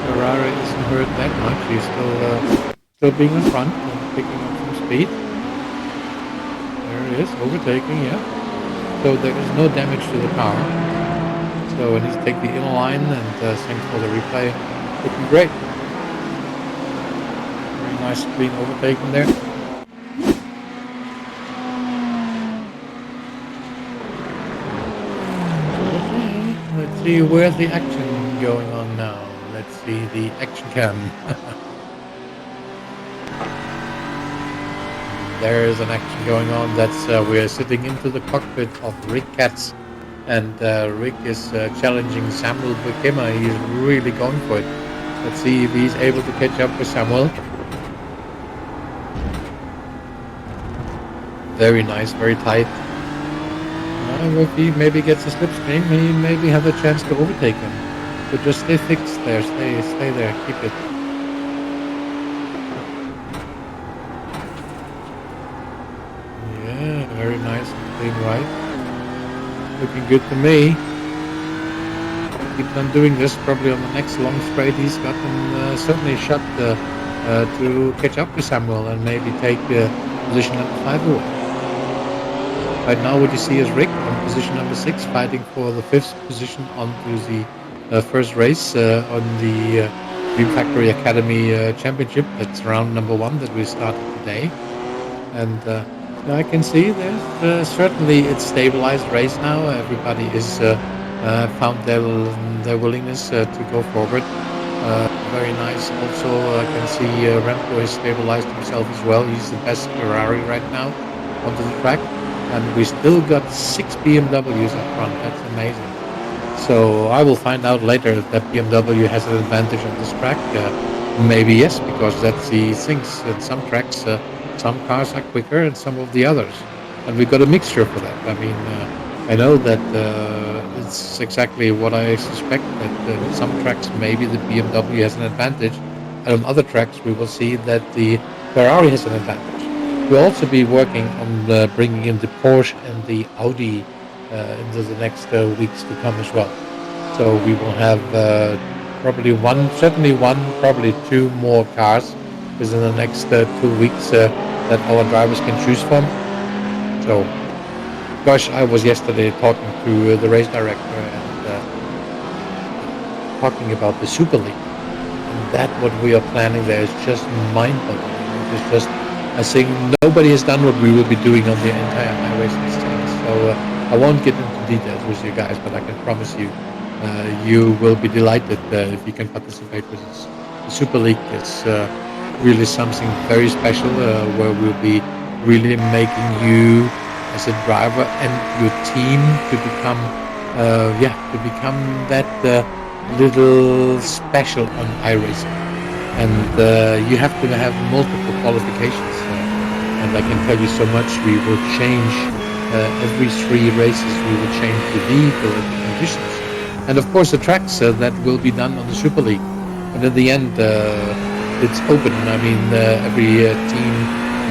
Ferrari isn't hurt that much. He's still being in front and picking up some speed. There it is, overtaking, yeah. So there is no damage to the car. So I need to take the inner line, and thanks for the replay. Looking great. Nice clean overtaking there. Let's see where's the action going on now. Let's see the action cam. There's an action going on. That's we're sitting into the cockpit of Rick Katz, and Rick is challenging Samuel Bukema. He's really going for it. Let's see if he's able to catch up with Samuel. Very nice, very tight. If he maybe gets a slipstream, he maybe have a chance to overtake him. So just stay fixed there, stay there, keep it. Yeah, very nice, clean right. Looking good to me. Keep on doing this. Probably on the next long straight, he's gotten certainly a shot to catch up with Samuel and maybe take position number 5 away. Right now what you see is Rick on position number 6 fighting for the 5th position onto the first race on the Dream Factory Academy Championship. That's round number 1 that we started today. And I can see there's certainly it's stabilized race now. Everybody is found their willingness to go forward. Very nice. Also I can see Remco has stabilized himself as well. He's the best Ferrari right now onto the track. And we still got 6 BMWs up front. That's amazing. So I will find out later that BMW has an advantage on this track. Maybe yes, because that's the things. At some tracks, some cars are quicker and some of the others. And we've got a mixture for that. I mean, I know that it's exactly what I suspect, that on some tracks maybe the BMW has an advantage. And on other tracks we will see that the Ferrari has an advantage. We'll also be working on bringing in the Porsche and the Audi into the next weeks to come as well. So we will have probably probably 2 more cars within the next 2 weeks that our drivers can choose from. So, gosh, I was yesterday talking to the race director and talking about the Super League. And that what we are planning there is just mind-boggling. It's just, I think nobody has done what we will be doing on the entire iRacing stage. So I won't get into details with you guys, but I can promise you, you will be delighted if you can participate with us. The Super League is really something very special, where we'll be really making you as a driver and your team to become that little special on iRacing. And you have to have multiple qualifications. And I can tell you so much, we will change every 3 races, we will change the vehicle and the conditions. And of course the tracks that will be done on the Super League. But in the end, it's open. I mean, every team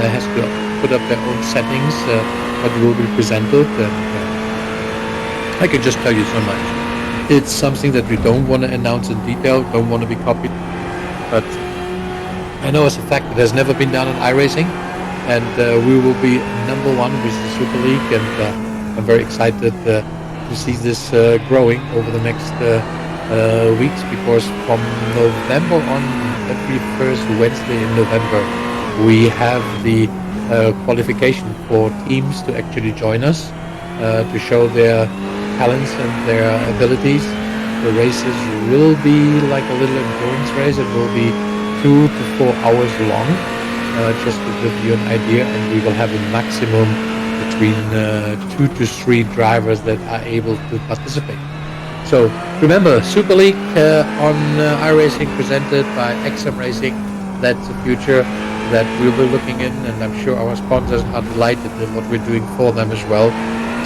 has to put up their own settings that will be presented. And I can just tell you so much. It's something that we don't want to announce in detail, don't want to be copied. But I know as a fact it has never been done in iRacing. and we will be number one with the Super League. And I'm very excited to see this growing over the next weeks, because from November on, every first Wednesday in November, we have the qualification for teams to actually join us to show their talents and their abilities. The races will be like a little endurance race. It will be 2 to 4 hours long, just to give you an idea. And we will have a maximum between 2 to 3 drivers that are able to participate. So remember, Super League on iRacing, presented by XM Racing. That's the future that we'll be looking in, and I'm sure our sponsors are delighted with what we're doing for them as well.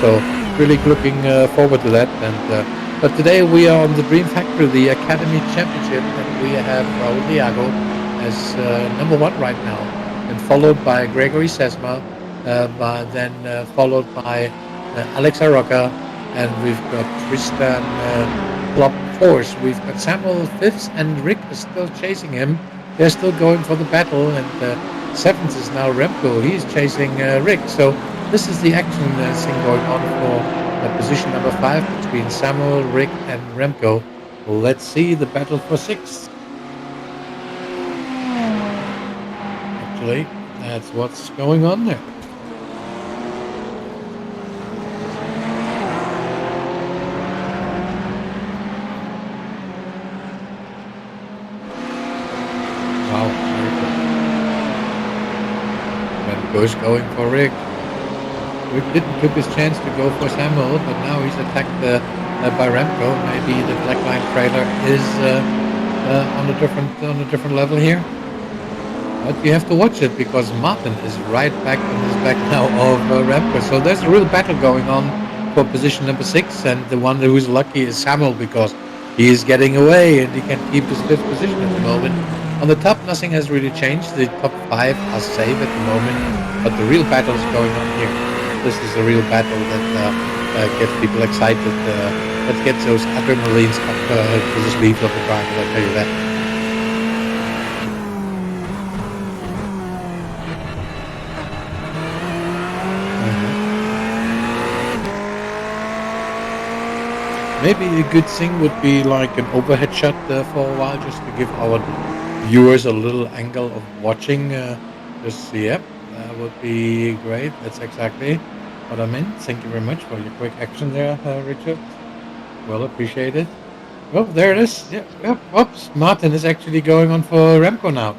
So really looking forward to that. And but today we are on the Dream Factory, the Academy Championship, and we have Raul Diago as number one right now, and followed by Gregory Sesma, then followed by Alex Aroca, and we've got Tristan Klopp fourth. We've got Samuel fifth, and Rick is still chasing him. They're still going for the battle, and seventh is now Remco. He's chasing Rick. So this is the action thing going on for position number 5 between Samuel, Rick, and Remco. Let's see the battle for sixth. Actually, that's what's going on there. Wow, very good. Remco's going for Rick. Rick didn't took his chance to go for Samuel, but now he's attacked by Remco. Maybe the Black Line trailer is on a different level here. But you have to watch it, because Martin is right back on his back now of Remco. So there's a real battle going on for position number 6, and the one who's lucky is Samuel, because he is getting away and he can keep his fifth position at the moment. On the top, nothing has really changed. The top 5 are safe at the moment, but the real battle is going on here. This is a real battle that gets people excited. That gets those adrenalines up to the sleeves of the driver, I'll tell you that. Maybe a good thing would be like an overhead shot for a while, just to give our viewers a little angle of watching. Yep, that would be great. That's exactly what I meant. Thank you very much for your quick action there, Richard. Well appreciated. Oh, there it is. Yeah, yep. Oops, Martin is actually going on for Remco now.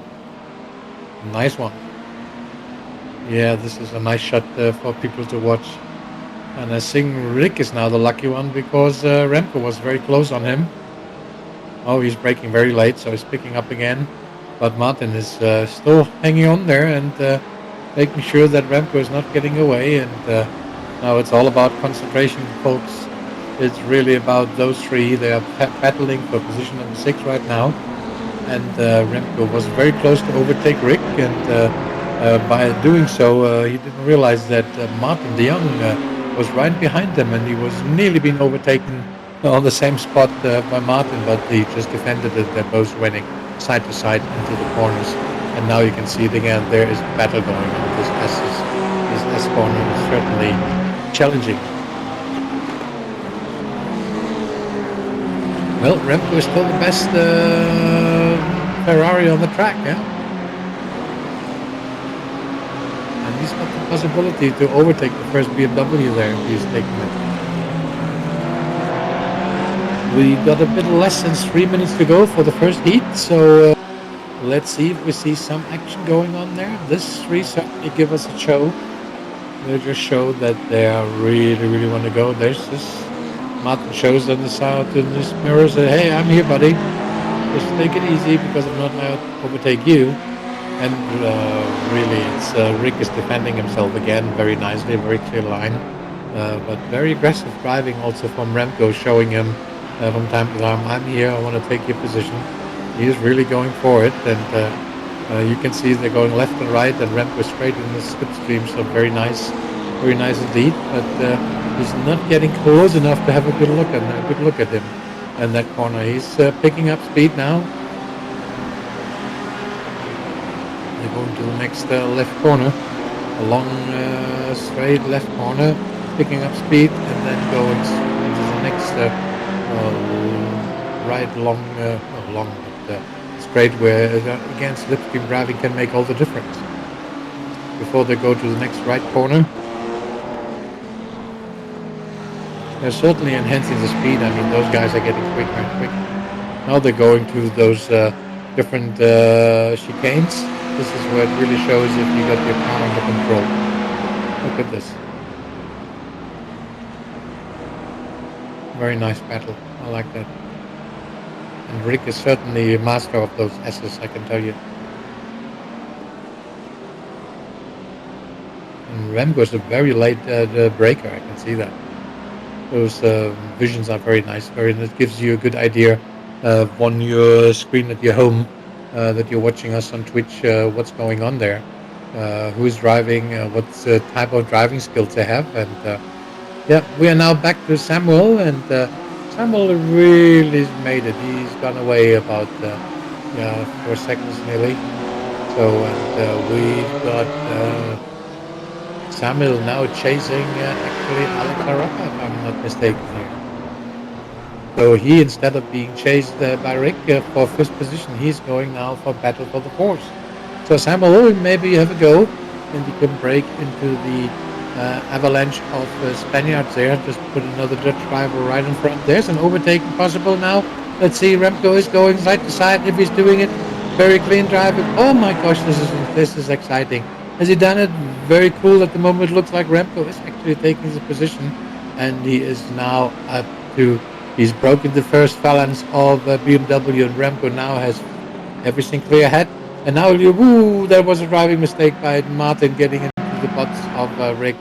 Nice one. Yeah, this is a nice shot for people to watch. And I think Rick is now the lucky one, because Remco was very close on him. Oh, he's braking very late, so he's picking up again. But Martin is still hanging on there and making sure that Remco is not getting away. And now it's all about concentration, folks. It's really about those three. They are battling for position number 6 right now. And Remco was very close to overtake Rick, and by doing so, he didn't realize that Martin de Jong was right behind them, and he was nearly being overtaken on the same spot by Martin, but he just defended it. They're both running side to side into the corners, and now you can see it again. There is battle going on. This S corner is certainly challenging. Well, Remco is still the best Ferrari on the track, yeah? And he's got the possibility to overtake the first BMW there if he's taking it. We got a bit less than 3 minutes to go for the first heat, so let's see if we see some action going on there. This three certainly give us a show. They just show that they are really want to go. There's this Martin shows them the south in this mirror, say, "Hey, I'm here, buddy. Just take it easy, because I'm not going to overtake you." And really, it's Rick is defending himself again very nicely, very clear line, but very aggressive driving also from Remco, showing him from time to time, "I'm here, I want to take your position." He is really going for it, and you can see they're going left and right, and Remco straight in the slipstream, so very nice indeed. But he's not getting close enough to have a good look at him in that corner. He's picking up speed now. They're going to the next left corner. a long straight left corner, picking up speed, and then going into the next right long, not long, but straight where again slipstream driving can make all the difference. Before they go to the next right corner, they're certainly enhancing the speed. I mean, those guys are getting quicker and quicker. Now they're going to those different chicanes. This is where it really shows if you got your car under control. Look at this. Very nice battle. I like that. And Rick is certainly a master of those S's, I can tell you. And Remco is a very late breaker. I can see that. Those visions are very nice. It gives you a good idea on your screen at your home that you're watching us on Twitch. What's going on there? Who's driving? What type of driving skills they have? And yeah, we are now back to Samuel, and Samuel really made it. He's gone away about 4 seconds nearly. So, and we've got Samuel now chasing actually Alex Arapa, if I'm not mistaken here. So he, instead of being chased by Rick for first position, he's going now for battle for the fourth. So Samuel, maybe you have a go, and you can break into the avalanche of Spaniards there. Just put another Dutch driver right in front. There's an overtaking possible now. Let's see, Remco is going side to side. If he's doing it, very clean driving. Oh my gosh, this is exciting. Has he done it? Very cool. At the moment, it looks like Remco is actually taking the position, and he is now up to. He's broken the first phalanx of BMW, and Remco now has everything clear ahead. And now, there was a driving mistake by Martin getting into the butts of Rick.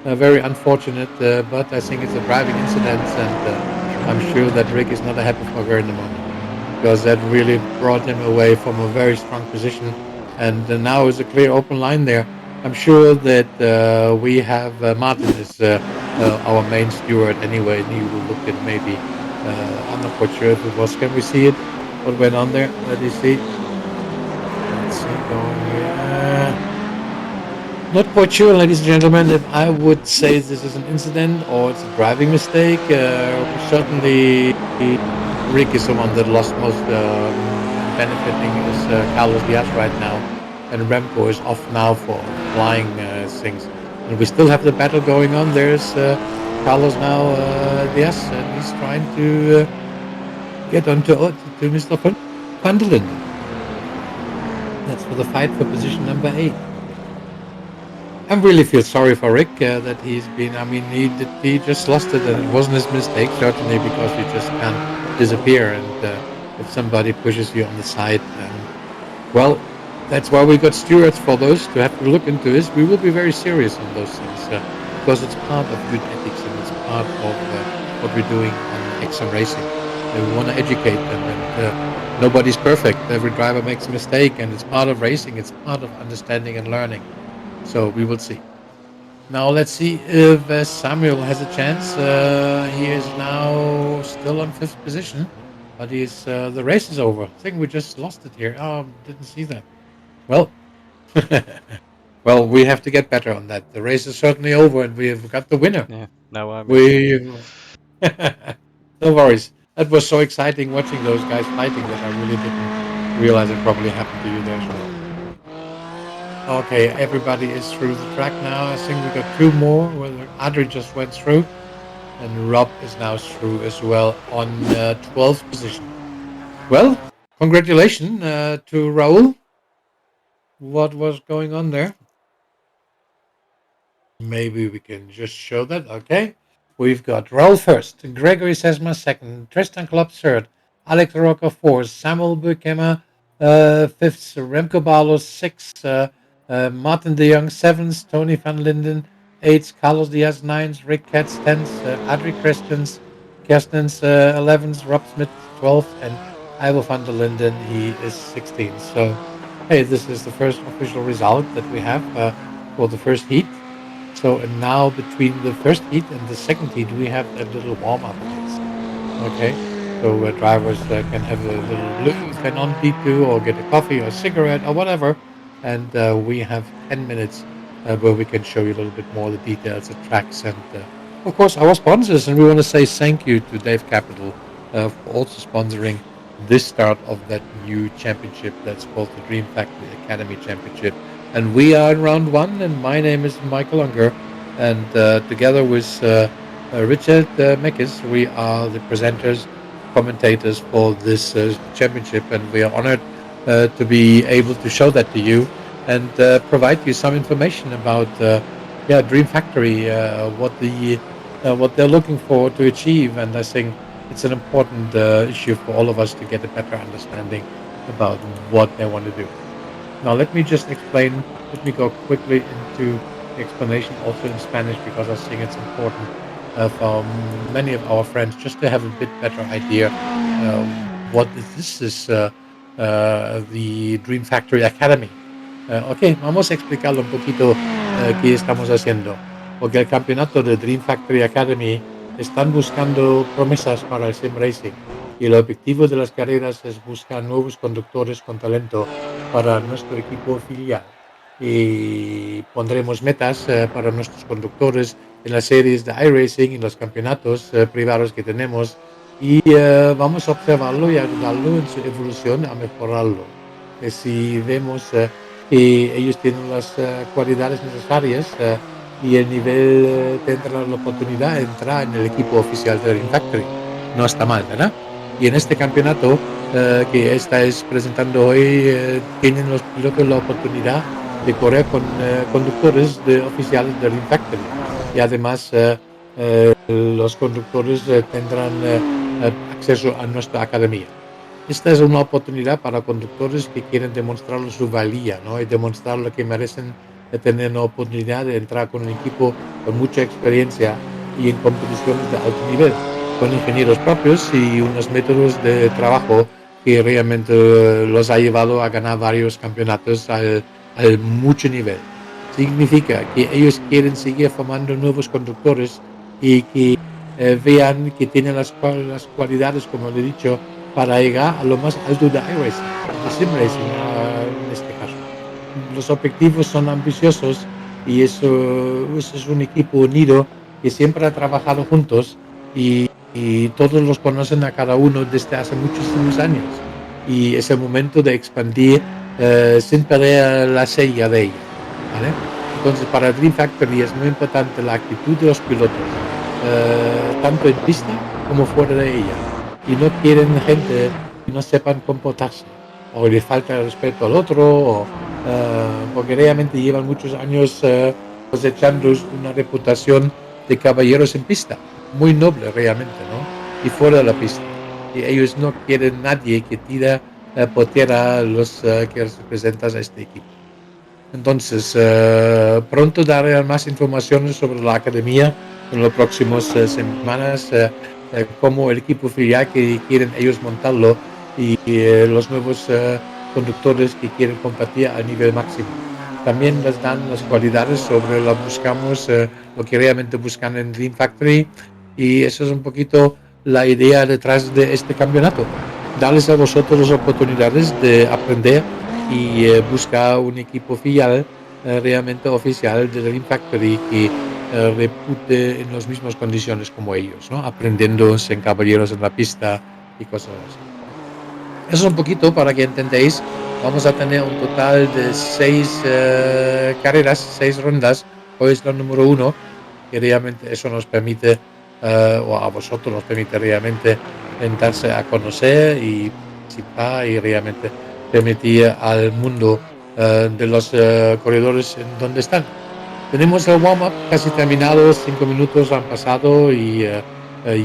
Very unfortunate, but I think it's a driving incident, and I'm sure that Rick is not a happy for her in the moment, because that really brought him away from a very strong position. And now is a clear open line there. I'm sure that we have Martin is our main steward anyway, and he will look at maybe. I'm not quite sure if it was. Can we see it? What went on there? Let me see. Let's see. Going here. Not quite sure, ladies and gentlemen, if I would say this is an incident or it's a driving mistake. Certainly, Rick is the one that lost most. Benefiting is Carlos Diaz right now, and Remco is off now for flying things. And we still have the battle going on. There's Carlos now, Diaz, and he's trying to get onto Mr. Van der Linden. That's for the fight for position number 8. I really feel sorry for Rick that he's been. I mean, he just lost it, and it wasn't his mistake, certainly, because you just can't disappear. And if somebody pushes you on the side, well, that's why we got stewards for those to have to look into this. We will be very serious on those things because it's part of good ethics and it's part of what we're doing on XM racing. And we want to educate them, and nobody's perfect. Every driver makes a mistake, and it's part of racing. It's part of understanding and learning. So we will see. Now let's see if Samuel has a chance. He is now still on 5th position, but he's the race is over. I think we just lost it here. Oh, didn't see that. Well, well, we have to get better on that. The race is certainly over, and we have got the winner. Yeah, now I'm. No worries. That was so exciting watching those guys fighting that I really didn't realize it probably happened to you there as well. Okay, everybody is through the track now. I think we got 2 more. Well, Adri just went through, and Rob is now through as well on 12th position. Well, congratulations to Raul. What was going on there? Maybe we can just show that. Okay. We've got Raul first, Gregory Sesma second, Tristan Klopp third, Alex Rocca fourth, Samuel Bukema fifth, Remco Barlos sixth, Martin de Jong seventh, Tony van Linden eighth, Carlos Diaz ninth, Rick Katz 10th, Adri Kerstens 11th, Rob Smith 12th, and Ivo van der Linden, he is 16th. So, hey, this is the first official result that we have for the first heat. So, and now between the first heat and the second heat, we have a little warm-up phase. Okay, so drivers can have a little loo if they're non P2 or get a coffee or a cigarette or whatever. And we have 10 minutes where we can show you a little bit more the details, the tracks, and of course our sponsors. And we want to say thank you to Dave Capital for also sponsoring this start of that new championship that's called the Dream Factory Academy Championship. And we are in round one, and my name is Michael Unger, and together with Richard Meckes, we are the presenters, commentators for this championship, and we are honored to be able to show that to you and provide you some information about Dream Factory, what they're looking for to achieve, and I think it's an important issue for all of us to get a better understanding about what they want to do. Now, let me just explain. Let me go quickly into the explanation also in Spanish because I think it's important for many of our friends just to have a bit better idea uh, what this is the Dream Factory Academy. Ok, vamos a explicarlo un poquito qué estamos haciendo. Porque el campeonato de Dream Factory Academy están buscando promesas para el sim racing y el objetivo de las carreras es buscar nuevos conductores con talento para nuestro equipo filial. Y pondremos metas para nuestros conductores en las series de iRacing y los campeonatos privados que tenemos y vamos a observarlo y ayudarlo en su evolución a mejorarlo. Si vemos que ellos tienen las cualidades necesarias y el nivel tendrá la oportunidad de entrar en el equipo oficial de Dream Factory. No está mal, ¿verdad? Y en este campeonato que estáis presentando hoy, tienen los pilotos la oportunidad de correr con conductores oficiales de Dream Factory. Y además, los conductores tendrán acceso a nuestra academia. Esta es una oportunidad para conductores que quieren demostrar su valía, ¿no? Y demostrar lo que merecen de tener la oportunidad de entrar con un equipo con mucha experiencia y en competiciones de alto nivel, con ingenieros propios y unos métodos de trabajo que realmente los ha llevado a ganar varios campeonatos al mucho nivel. Significa que ellos quieren seguir formando nuevos conductores y que vean que tienen las cualidades, como le he dicho, para llegar a lo más alto de iRacing, de Sim Racing en este caso. Los objetivos son ambiciosos y eso es un equipo unido que siempre ha trabajado juntos y todos los conocen a cada uno desde hace muchísimos años. Y es el momento de expandir sin perder la sella de ella. ¿Vale? Entonces, para Dream Factory es muy importante la actitud de los pilotos, tanto en pista como fuera de ella. Y no quieren gente que no sepan comportarse o les falta el respeto al otro, porque realmente llevan muchos años cosechando una reputación de caballeros en pista, muy noble realmente, ¿no? Y fuera de la pista. Y ellos no quieren nadie que tira por tierra los que representan a este equipo. Entonces, pronto daré más informaciones sobre la academia en las próximas semanas, como el equipo filial que quieren ellos montarlo y los nuevos conductores que quieren competir a nivel máximo. También les dan las cualidades sobre lo que buscamos, lo que realmente buscan en Dream Factory y eso es un poquito la idea detrás de este campeonato. Darles a vosotros las oportunidades de aprender y buscar un equipo filial realmente oficial de Dream Factory que repute en las mismas condiciones como ellos, ¿no? Aprendiendo en caballeros en la pista y cosas así. Eso es un poquito para que entendáis. Vamos a tener un total de 6 carreras, 6 rondas. Hoy es la número 1 y realmente eso nos permite, o a vosotros nos permite realmente entrarse a conocer y participar y realmente permitir al mundo de los corredores en donde están. Tenemos el warm-up casi terminado, 5 minutos han pasado y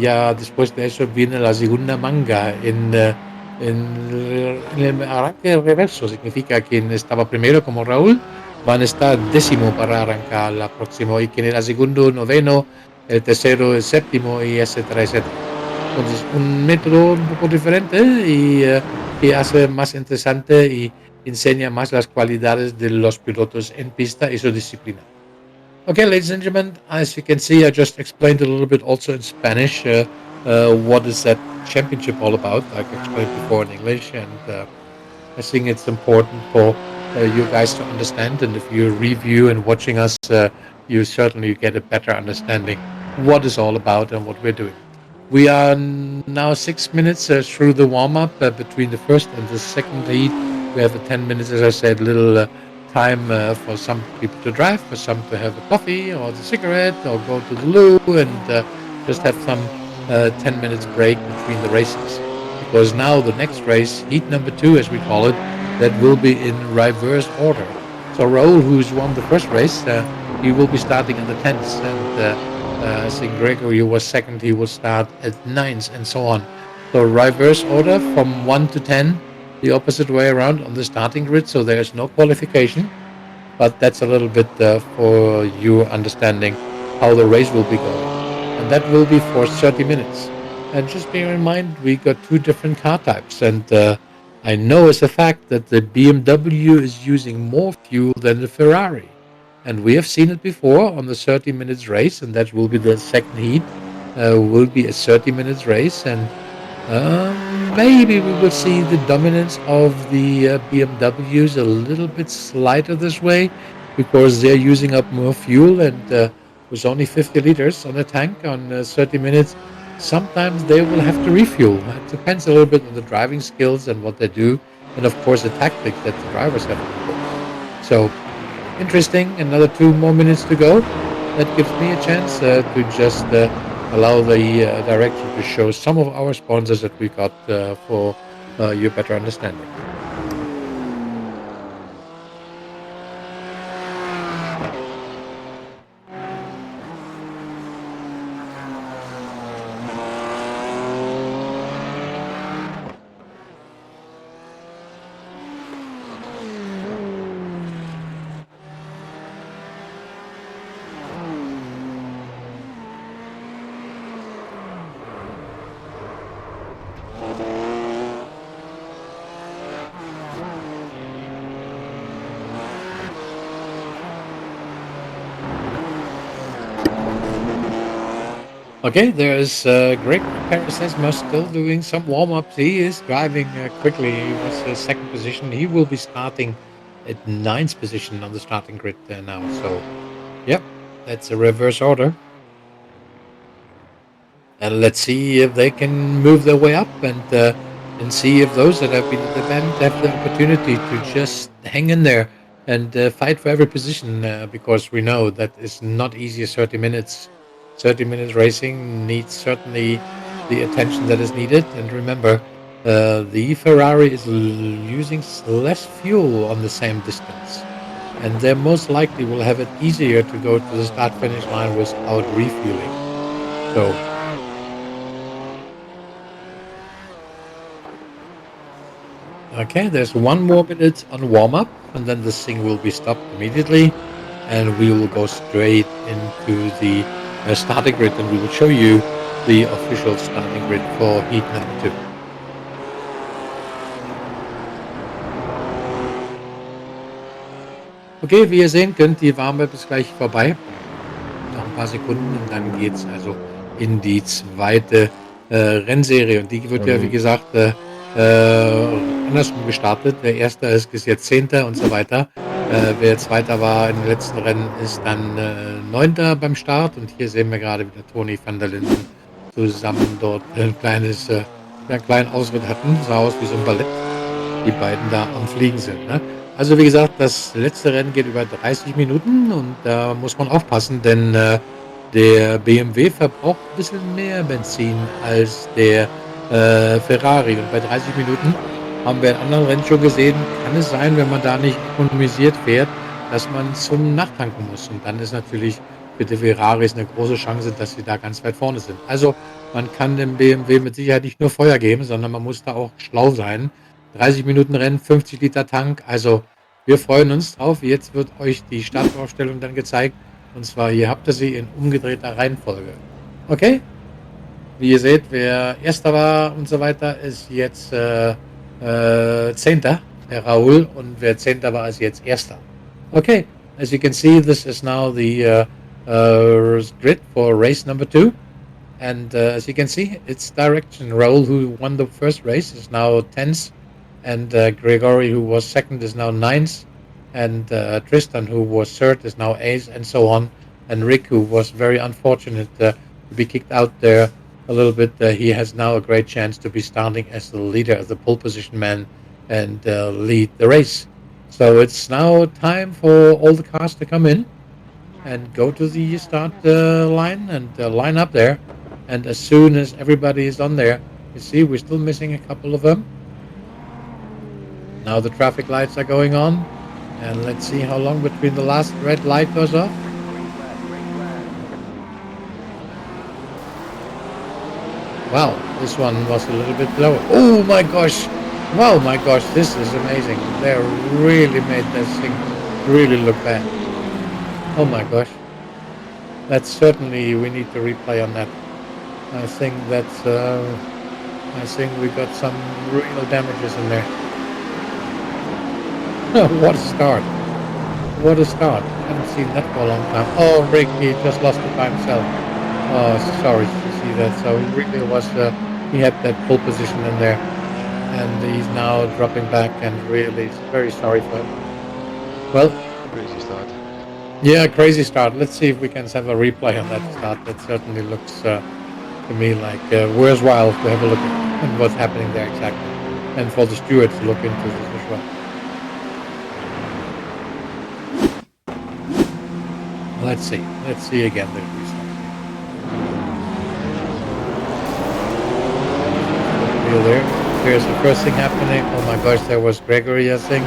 ya después de eso viene la segunda manga en el arranque reverso. Significa quien estaba primero, como Raúl, van a estar décimo para arrancar la próxima y quien era segundo, noveno, el tercero, el séptimo y etcétera, etcétera. Entonces, un método un poco diferente y que hace más interesante y enseña más las cualidades de los pilotos en pista y su disciplina. Okay, ladies and gentlemen, as you can see, I just explained a little bit also in Spanish what is that championship all about, like I explained before in English, and I think it's important for you guys to understand. And if you review and watching us, you certainly get a better understanding what it's all about and what we're doing. We are now 6 minutes through the warm up between the first and the second heat. We have a 10 minutes, as I said, little time for some people to drive, for some to have a coffee or a cigarette or go to the loo and just have some 10 minutes break between the races. Because now the next race, heat number two, as we call it, that will be in reverse order. So Raul, who's won the first race, he will be starting in the tens, and St. Gregory, who was second, he will start at nines, and so on. So reverse order from 1 to 10, the opposite way around on the starting grid. So there is no qualification, but that's a little bit for you understanding how the race will be going, and that will be for 30 minutes. And just bear in mind, we got two different car types, and I know as a fact that the BMW is using more fuel than the Ferrari, and we have seen it before on the 30 minutes race, and that will be the second heat. Will be a 30 minutes race, and maybe we will see the dominance of the BMWs a little bit slighter this way because they're using up more fuel, and with only 50 liters on a tank on 30 minutes, sometimes they will have to refuel. It depends a little bit on the driving skills and what they do, and of course the tactics that the drivers have on board. So interesting. Another 2 more minutes to go. That gives me a chance to just allow the director to show some of our sponsors that we got for your better understanding. Okay, there's Greg Parasesma still doing some warm ups. He is driving quickly. He was second position. He will be starting at ninth position on the starting grid now. So, yep, that's a reverse order. And let's see if they can move their way up and see if those that have been at the event have the opportunity to just hang in there and fight for every position because we know that it's not easy. 30 minutes. 30 minutes racing needs certainly the attention that is needed. And remember, the Ferrari is using less fuel on the same distance, and they most likely will have it easier to go to the start finish line without refueling. So okay, there's 1 more minute on warm up, and then this thing will be stopped immediately, and we will go straight into the starting grid, and we will show you the official starting grid for heat number two. Okay, wie ihr sehen könnt, die Warm-Up ist gleich vorbei. Noch ein paar Sekunden und dann geht's also in die zweite Rennserie. Und die wird ja, wie gesagt, andersrum gestartet. Der Erste ist jetzt Zehnter und so weiter. Wer Zweiter war im letzten Rennen, ist dann Neunter beim Start. Und hier sehen wir gerade wieder Toni van der Linden zusammen dort einen kleinen Ausritt hatten. Sah aus wie so ein Ballett. Die beiden da am Fliegen sind. Ne? Also wie gesagt, das letzte Rennen geht über 30 Minuten und da muss man aufpassen, denn der BMW verbraucht ein bisschen mehr Benzin als der Ferrari. Und bei 30 Minuten haben wir in anderen Rennen schon gesehen, kann es sein, wenn man da nicht ökonomisiert fährt, dass man zum Nachtanken muss. Und dann ist natürlich für die Ferraris eine große Chance, dass sie da ganz weit vorne sind. Also man kann dem BMW mit Sicherheit nicht nur Feuer geben, sondern man muss da auch schlau sein. 30 Minuten Rennen, 50 Liter Tank. Also wir freuen uns drauf. Jetzt wird euch die Startaufstellung dann gezeigt. Und zwar hier habt ihr sie in umgedrehter Reihenfolge. Okay? Wie ihr seht, wer Erster war und so weiter, ist jetzt Zehnter, der Raul. Und wer Zehnter war, ist jetzt Erster. Okay, as you can see, this is now the grid for race number two. And as you can see, it's direction. Raul, who won the first race, is now 10th. And Gregory, who was second, is now 9th. and Tristan, who was third, is now ace, and so on. And Rick, who was very unfortunate to be kicked out there a little bit, he has now a great chance to be starting as the leader of the pole position man and lead the race. So it's now time for all the cars to come in and go to the start line and line up there. And as soon as everybody is on there, you see we're still missing a couple of them. Now the traffic lights are going on, and let's see how long between the last red light goes off. Wow, this one was a little bit lower. Oh my gosh! Wow, my gosh, this is amazing. They really made this thing really look bad. Oh my gosh. That's certainly, we need to replay on that. I think that's, I think we got some real damages in there. What a start. What a start. I haven't seen that for a long time. Oh, Rick, he just lost it by himself. Oh, sorry to see that. So he really was, he had that pole position in there. And he's now dropping back, and really very sorry for him. Well, Crazy start. yeah, crazy start. Let's see if we can have a replay on that start. That certainly looks to me like worthwhile to have a look at what's happening there exactly. And for the steward to look into this as well. Let's see. Let's see again the restart. There. Here's the first thing happening. Oh my gosh, there was Gregory, I think.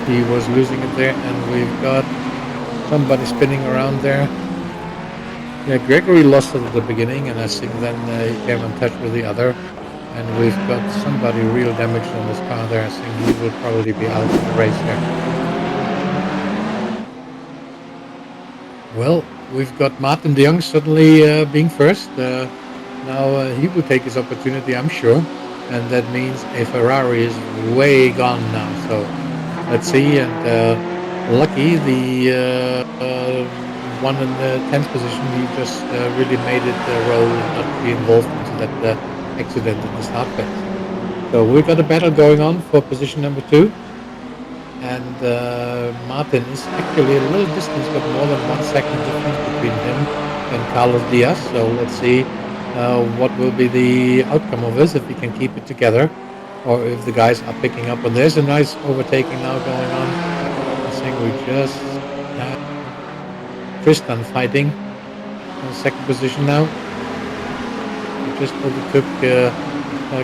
He was losing it there, and we've got somebody spinning around there. Yeah, Gregory lost it at the beginning, and I think then he came in touch with the other. And we've got somebody real damaged on this car there. I think he will probably be out of the race here. Well, we've got Martin de Jong suddenly being first. Now he will take his opportunity, I'm sure. And that means a Ferrari is way gone now. So let's see. And lucky the one in the 10th position, he just really made it roll and not be involved into that accident in the start pit. So we've got a battle going on for position number 2. And Martin is actually a little distance, but more than 1 second difference between him and Carlos Diaz. So let's see what will be the outcome of this, if we can keep it together, or if the guys are picking up. And there's a nice overtaking now going on. I think we just have Tristan fighting in second position now. We just overtook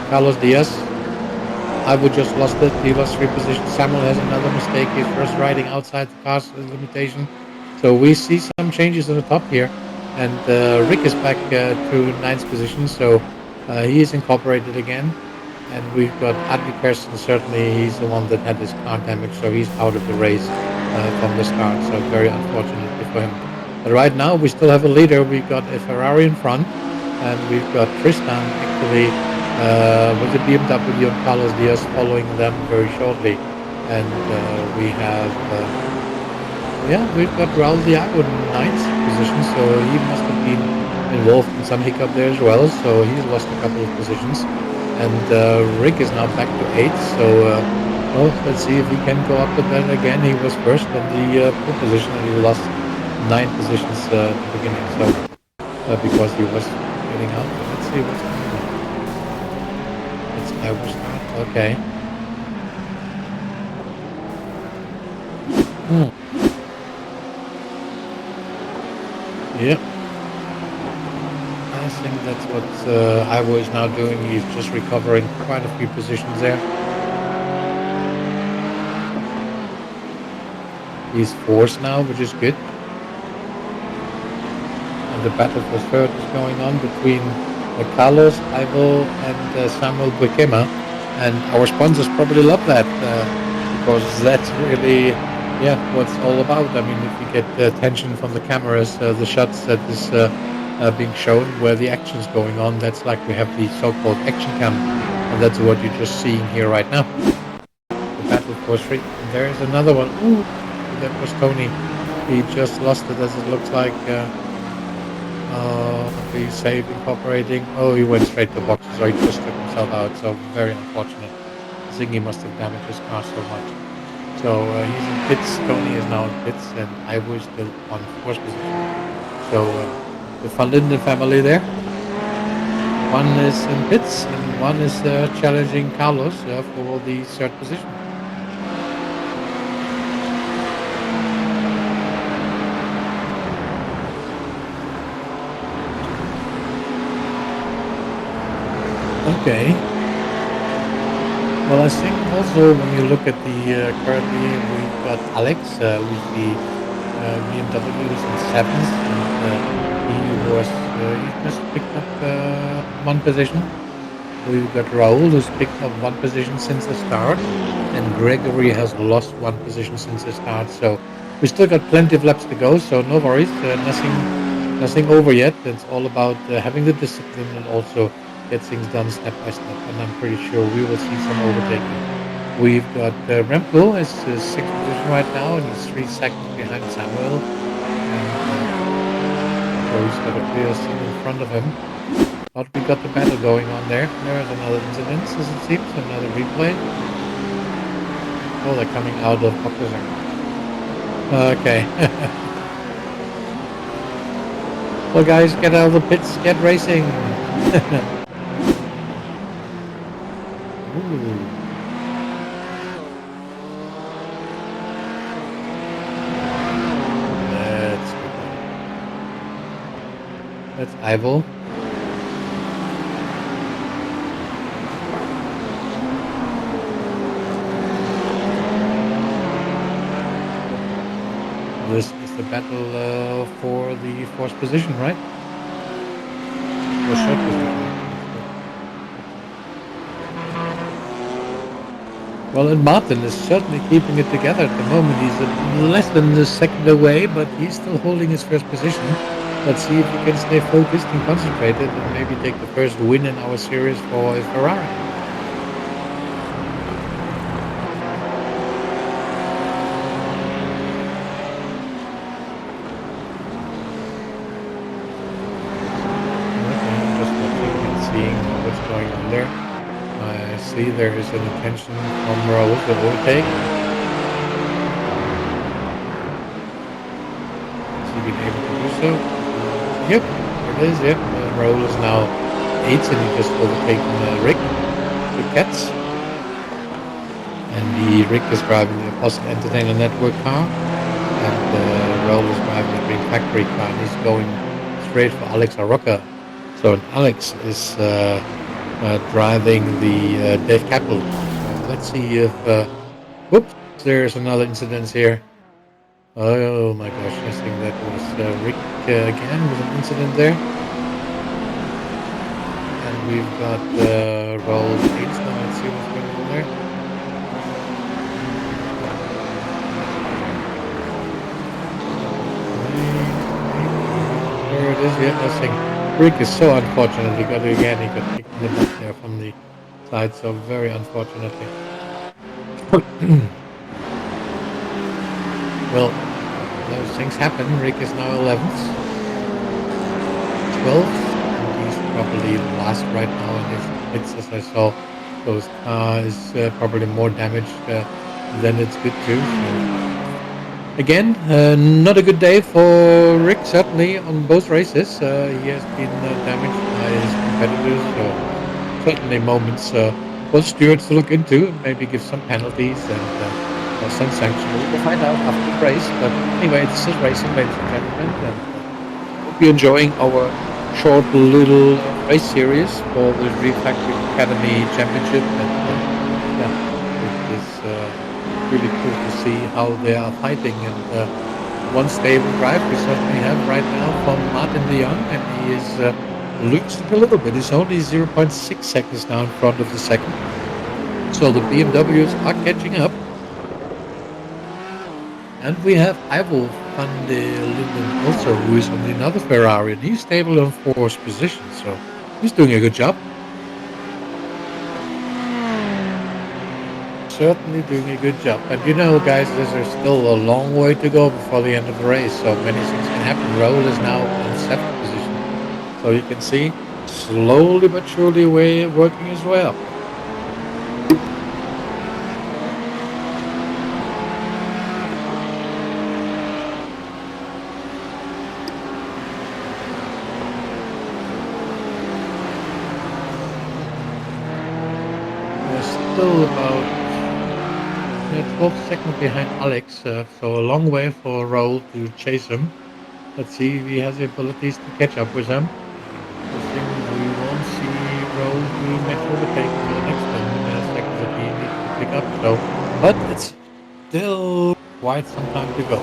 Carlos Diaz. I would just lost it. He lost 3 positions. Samuel has another mistake. He's first riding outside the car's limitation. So we see some changes on the top here. And Rick is back to 9th position. So he is incorporated again. And we've got Adri Persson. Certainly he's the one that had his car damage. So he's out of the race from the start. So very unfortunately for him. But right now we still have a leader. We've got a Ferrari in front. And we've got Tristan actually with the BMW and Carlos Diaz following them very shortly. And we've got Raul Diago in 9th position, so he must have been involved in some hiccup there as well, so he's lost a couple of positions. And Rick is now back to 8th, so let's see if he can go up with that again. He was first in the pole position, and he lost 9 positions at the beginning, so because he was getting out. Let's see what's going on. I will start. Okay. Yeah. I think that's what Ivo is now doing. He's just recovering quite a few positions there. He's 4th now, which is good. And the battle for 3rd is going on between Carlos, Ivo, and Samuel Buikema. And our sponsors probably love that because that's really, what's all about. I mean, if you get the attention from the cameras, the shots that is being shown where the action is going on, that's like we have the so-called action cam. And that's what you're just seeing here right now. The battle for 3. And there's another one. Ooh, that was Tony. He just lost it, as it looks like. He's safe incorporating. Oh, he went straight to the boxes, so he just took himself out. So very unfortunate. I think he must have damaged his car so much. So he's in pits. Tony is now in pits, and Ivo is still on fourth position. So the Van Linden family there. One is in pits, and one is challenging Carlos for the third position. Okay. Well, I think also when you look at the currently we've got Alex with the BMW is in seventh, and he just picked up one position. We've got Raul who's picked up one position since the start, and Gregory has lost one position since the start. So we still got plenty of laps to go. So no worries, nothing over yet. It's all about having the discipline and also get things done step by step. And I'm pretty sure we will see some overtaking. We've got Remco is sixth position right now, and he's 3 seconds behind Samuel. And so he's got a clear thing in front of him. But we got the battle going on there. There's another incident, as it seems, another replay. Oh, they're coming out of Boxer. Okay. Well, guys, get out of the pits, get racing. Ooh. That's good. That's Ivo. This is the battle for the fourth position, right? Or third position. Well, and Martin is certainly keeping it together at the moment. He's less than a second away, but he's still holding his first position. Let's see if he can stay focused and concentrated and maybe take the first win in our series for a Ferrari. Okay, I'm just watching and seeing what's going on there. I see there is an intention from Raul to overtake. Has he been able to do so? Yep, there it is. Yep, Raul is now 8th, and he just overtaken Rick Katz. And the Rick is driving the Plus Entertainer Network car, and Raul is driving the Green Factory car, and he's going straight for Alex Arroca. So Alex is driving the Dave Capel. Let's see if. Whoops! There's another incident here. Oh my gosh! I think that was Rick again with an incident there. And we've got Raul Gates now. Let's see what's going on there. There it is. Yeah, nothing. Rick is so unfortunate. He got kicked in the butt there from the side. So very unfortunately. Well, those things happen. Rick is now 11th, 12th, and he's probably last right now in his pits, as I saw. So his car is probably more damaged than it's good to. So again, not a good day for Rick, certainly on both races. He has been damaged by his competitors, so certainly moments for stewards to look into, maybe give some penalties and some sanctions. We'll find out after the race. But anyway, this is racing, ladies and gentlemen, and hope you're enjoying our short little race series for the Refactory Academy Championship. And yeah, it is really cool to see how they are fighting. And one stable drive we certainly have right now from Martin de Jong, and he is losing a little bit. He's only 0.6 seconds now in front of the second. So the BMWs are catching up. And we have Ivo van der Linden also, who is on another Ferrari, and he's stable in fourth position, so he's doing a good job. Certainly doing a good job. And you know, guys, there's still a long way to go before the end of the race, so many things can happen. Raul is now in 7th position, so you can see slowly but surely working as well. 12 seconds behind Alex, so a long way for Raul to chase him. Let's see if he has the abilities to catch up with him. I think we won't see Raul doing much overtaking for the next 10 seconds that he needs to pick up. So, but it's still quite some time to go.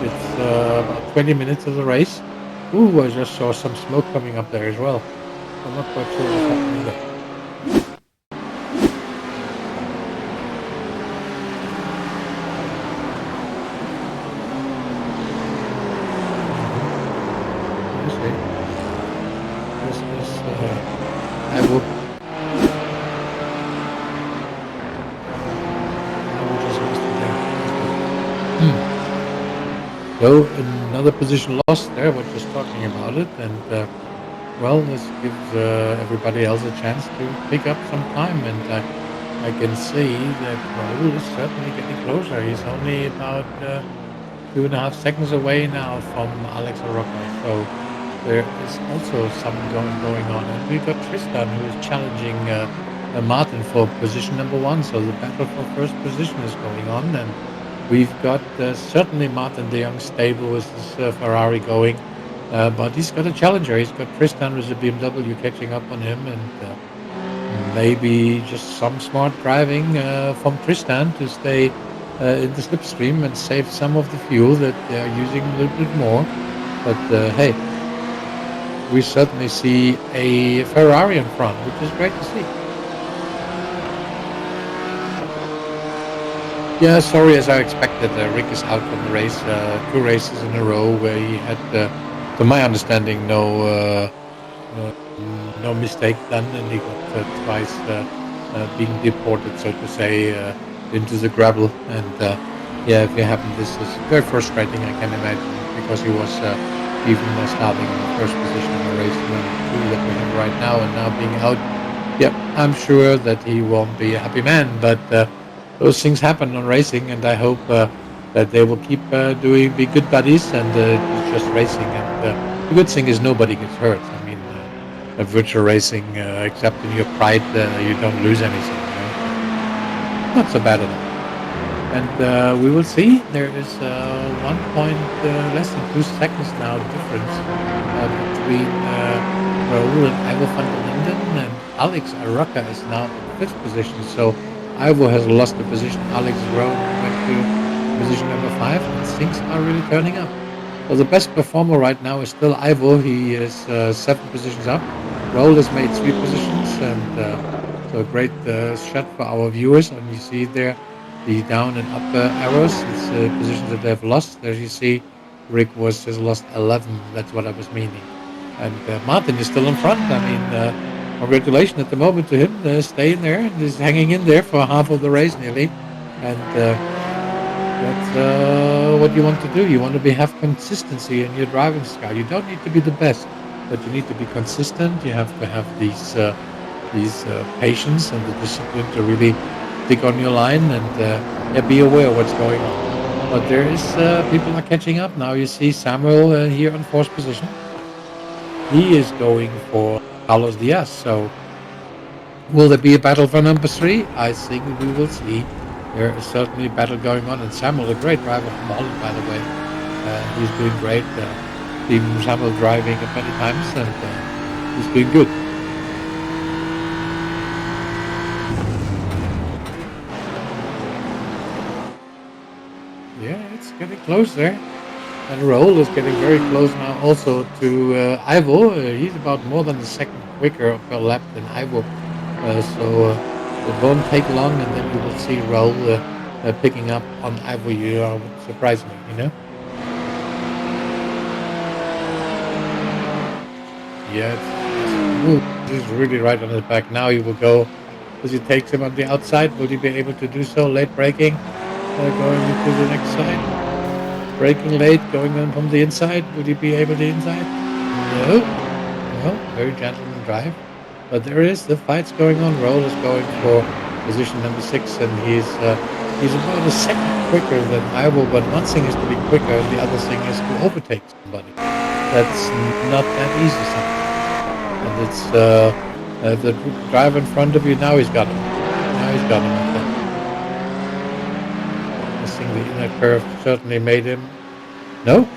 It's about 20 minutes of the race. Ooh, I just saw some smoke coming up there as well. I'm not quite sure what's happening there. I see. This is, I will. I will just lost it there. So another position lost there. We're just talking about it, and well, this gives everybody else a chance to pick up some time. And I can see that Raul is certainly getting closer. He's only about 2.5 seconds away now from Alex Arroca. So there is also some going on. And we've got Tristan who is challenging Martin for position number one. So the battle for first position is going on. And we've got certainly Martin de Jong stable with his Ferrari going. But he's got a challenger. He's got Tristan with a BMW catching up on him. And maybe just some smart driving from Tristan to stay in the slipstream and save some of the fuel that they're using a little bit more. But hey, we certainly see a Ferrari in front, which is great to see. Yeah, sorry, as I expected, Rick is out from the race, 2 races in a row where he had, to my understanding, no mistake done, and he got twice being deported, so to say, into the gravel. And yeah, if it happened, this is very frustrating, I can imagine, because he was even starting in the first position in the race two that we have right now, and now being out. Yeah, I'm sure that he won't be a happy man, but those things happen on racing, and I hope that they will keep be good buddies and just racing. And the good thing is nobody gets hurt. I mean, virtual racing, except in your pride, you don't lose anything. Not so bad at all. And we will see. There is 1 point less than 2 seconds now difference between Raul and Ivo van der Linden, and Alex Arroca is now in fifth position. So Ivo has lost the position. Alex Rowan went to position number 5, and things are really turning up. So the best performer right now is still Ivo. He is 7 positions up. Raul has made 3 positions, and so a great shot for our viewers. And you see there the down and up arrows. It's positions that they've lost. There you see Rick has lost 11. That's what I was meaning. And Martin is still in front. I mean, congratulations at the moment to him, staying there and is hanging in there for half of the race nearly. And that's what you want to do. You want to have consistency in your driving style. You don't need to be the best, but you need to be consistent. You have to have these patience and the discipline to really stick on your line and be aware of what's going on. But there is people are catching up now. You see Samuel here on 4th position. He is going for Carlos Diaz. So will there be a battle for number 3? I think we will see. There is certainly a battle going on, and Samuel, a great driver from Holland, by the way. He's doing great. Seen Samuel driving many times, and he's doing good. Yeah, it's getting close there. And Raul is getting very close now also to Ivo. He's about more than a second quicker per lap than Ivo. So it won't take long, and then you will see Raul picking up on Ivo. You would surprise me, you know? Yeah, this is really right on his back. Now he will go, as he takes him on the outside. Will he be able to do so? Late braking, going into the next side. Braking late, going in from the inside. Would he be able to inside? No. No, very gentleman drive. But there is the fights going on. Raul is going for position number 6, and he's about a second quicker than Ivo. But one thing is to be quicker, and the other thing is to overtake somebody. That's not that easy sometimes. And it's the driver in front of you. Now he's got him. Now he's got him. think the inner curve certainly made him. No,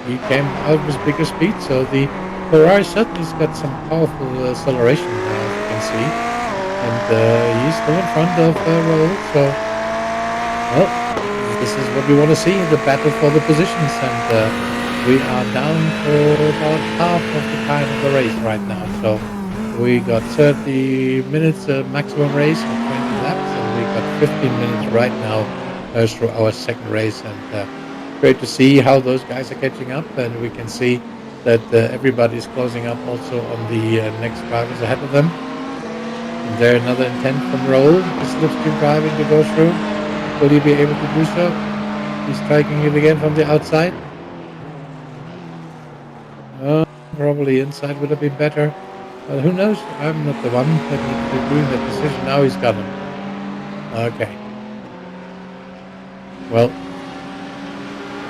he came out with bigger speed. So the Ferrari certainly's got some powerful acceleration, as you can see, and he's still in front of Raul. So, well, this is what we want to see in the battle for the positions, and we are down for about half of the time of the race right now. So we got 30 minutes maximum race or 20 laps, and we got 15 minutes right now through our second race. And great to see how those guys are catching up, and we can see that everybody is closing up also on the next drivers ahead of them. And there another intent from Raul, the slipstream driving to go through. Will he be able to do so? He's striking it again from the outside. Probably inside would have been better. But who knows? I'm not the one that needs to be doing that decision. Now he's got him. Okay. Well,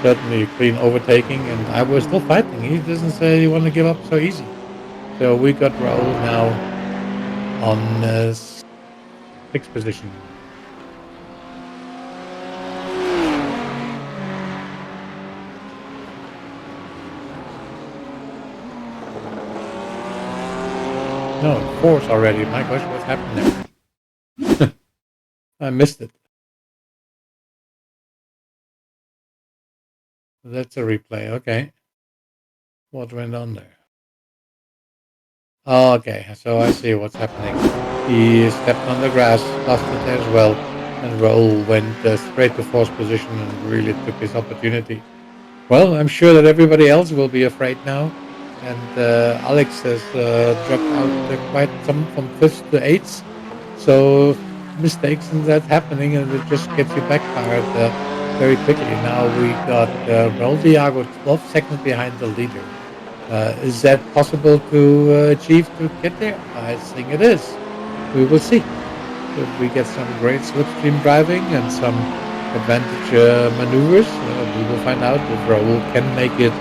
certainly a clean overtaking, and I was still fighting. He doesn't say he want to give up so easy. So we got Raul now on sixth position. No, fourth already. My gosh, what happened there? I missed it. That's a replay. Okay. What went on there? Oh, okay, so I see what's happening. He stepped on the grass, lost it there as well, and Raul went straight to fourth position and really took his opportunity. Well, I'm sure that everybody else will be afraid now, and Alex has dropped out quite some from fifth to eighth, so mistakes and that happening, and it just gets you backfired very quickly. Now we got Raul Diago 12 seconds behind the leader. Is that possible to achieve to get there? I think it is. We will see. If we get some great slipstream driving and some advantage maneuvers, we will find out if Raul can make it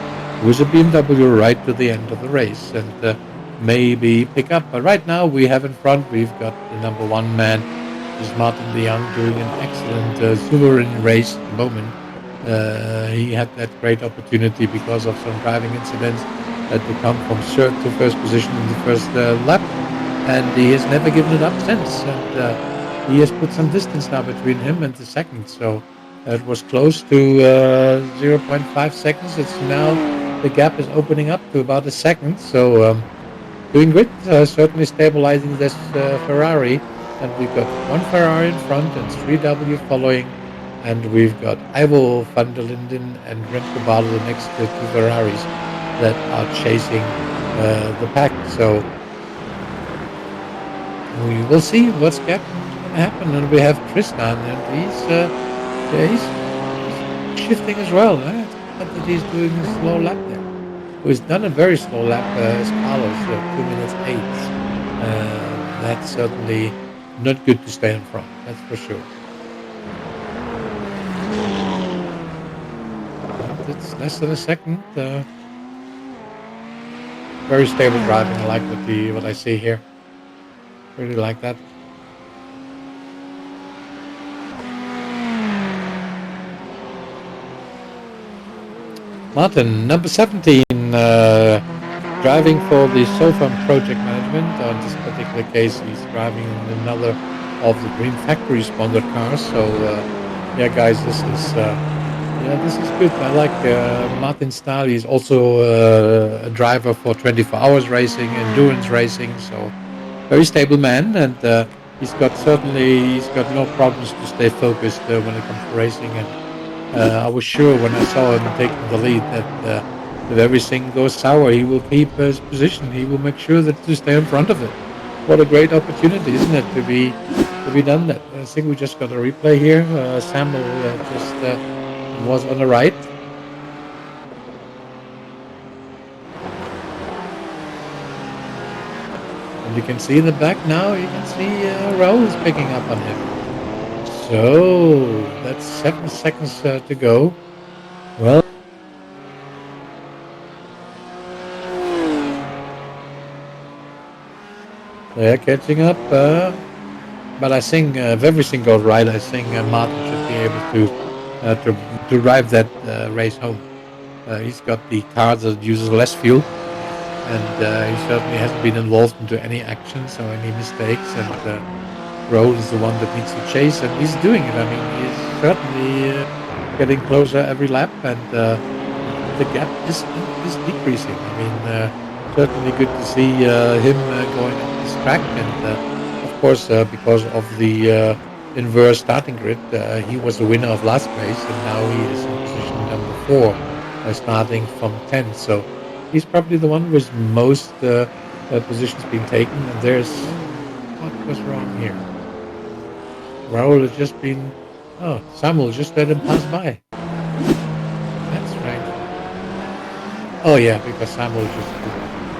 with a BMW right to the end of the race and maybe pick up. But right now we have in front, we've got the number one man, is Martin de Jong, doing an excellent sovereign race at the moment. He had that great opportunity because of some driving incidents to come from third to first position in the first lap, and he has never given it up since. And he has put some distance now between him and the second, so it was close to 0.5 seconds. It's now the gap is opening up to about a second, so doing good. Certainly stabilizing this Ferrari, and we've got one Ferrari in front and 3W following. And we've got Ivo van der Linden and Remco Bale, the next two Ferraris that are chasing the pack. So we will see what's going to happen. And we have Tristan, and he's shifting as well. It's not that he's doing a slow lap there. He's done a very slow lap as Carlos, 2 minutes 8. That's certainly not good to stay in front, that's for sure. It's less than a second. Very stable driving. I like what I see here. Really like that. Martin, number 17, driving for the SOFAM project management. On this particular case, he's driving another of the Green Factory sponsored cars. So, yeah, guys, this is good. I like Martin's style. He's also a driver for 24 hours racing, endurance racing. So, very stable man, and he's got no problems to stay focused when it comes to racing. And I was sure when I saw him taking the lead that if everything goes sour, he will keep his position. He will make sure that to stay in front of it. What a great opportunity, isn't it, to be done that? I think we just got a replay here. Samuel just was on the right. And you can see in the back now, you can see Raul is picking up on him. So that's 7 seconds to go. Well, they're catching up, but I think if everything goes right, I think Martin should be able to to drive that race home. He's got the car that uses less fuel, and he certainly hasn't been involved into any actions or any mistakes. And Roll is the one that needs to chase, and he's doing it. I mean, he's certainly getting closer every lap, and the gap is decreasing. I mean, certainly good to see him going up this track, and of course, because of the inverse starting grid, he was the winner of last race, and now he is in position number 4, starting from 10. So he's probably the one with most positions being taken. And there's what was wrong here. Raul has just been. Oh, Samuel just let him pass by. That's strange. Oh yeah, because Samuel just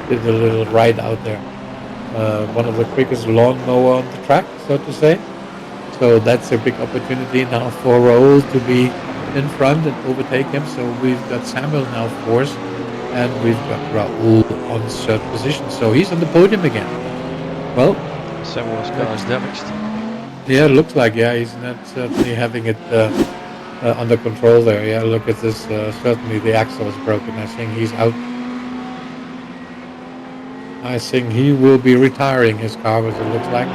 did a little ride out there. One of the quickest lawnmower on the track, so to say. So that's a big opportunity now for Raul to be in front and overtake him. So we've got Samuel now fourth, and we've got Raul on third position. So he's on the podium again. Well, Samuel's car is damaged. yeah, it looks like, yeah, he's not certainly having it under control there. Yeah, look at this. Certainly the axle is broken. I think he's out. I think he will be retiring his car, as it looks like.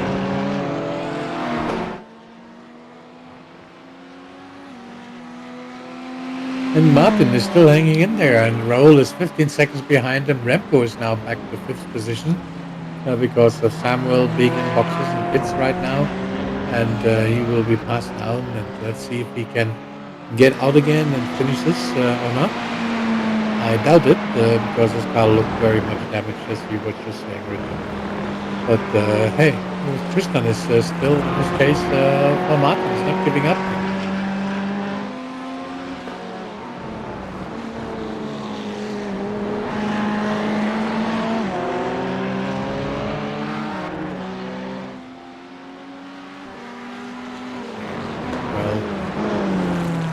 And Martin is still hanging in there, and Raul is 15 seconds behind him. Remco is now back to fifth position because of Samuel being in boxes and pits right now. And he will be passed down, and let's see if he can get out again and finish this or not. I doubt it because his car looked very much damaged, as you were just saying, Richard. But hey, Tristan is still in this case for Martin. He's not giving up.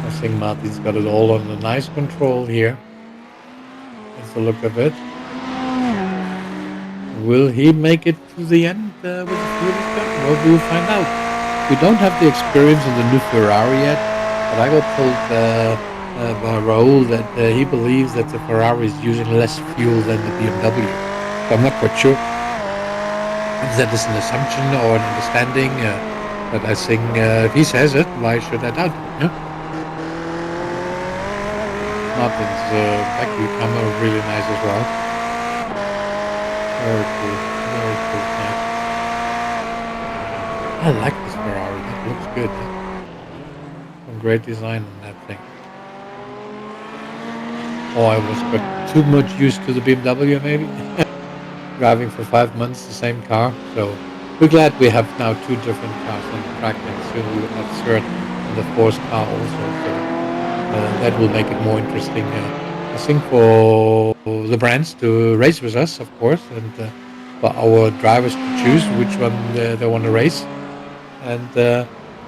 I think Martin's got it all under nice control here. That's the look of it. Will he make it to the end with the fuel he's got? Well, we'll find out. We don't have the experience in the new Ferrari yet, but I got told by Raul that he believes that the Ferrari is using less fuel than the BMW. So I'm not quite sure if that is an assumption or an understanding, but I think if he says it, why should I doubt it? Yeah? Martin's back view camera really nice as well. Very cool. Very cool. Yeah. I like this Ferrari. That looks good. Some great design on that thing. Oh, I was got too much used to the BMW maybe. Driving for 5 months the same car. So we're glad we have now two different cars on the track, and soon we will have third and the fourth car also. So that will make it more interesting. I think for the brands to race with us, of course, and for our drivers to choose which one they want to race. And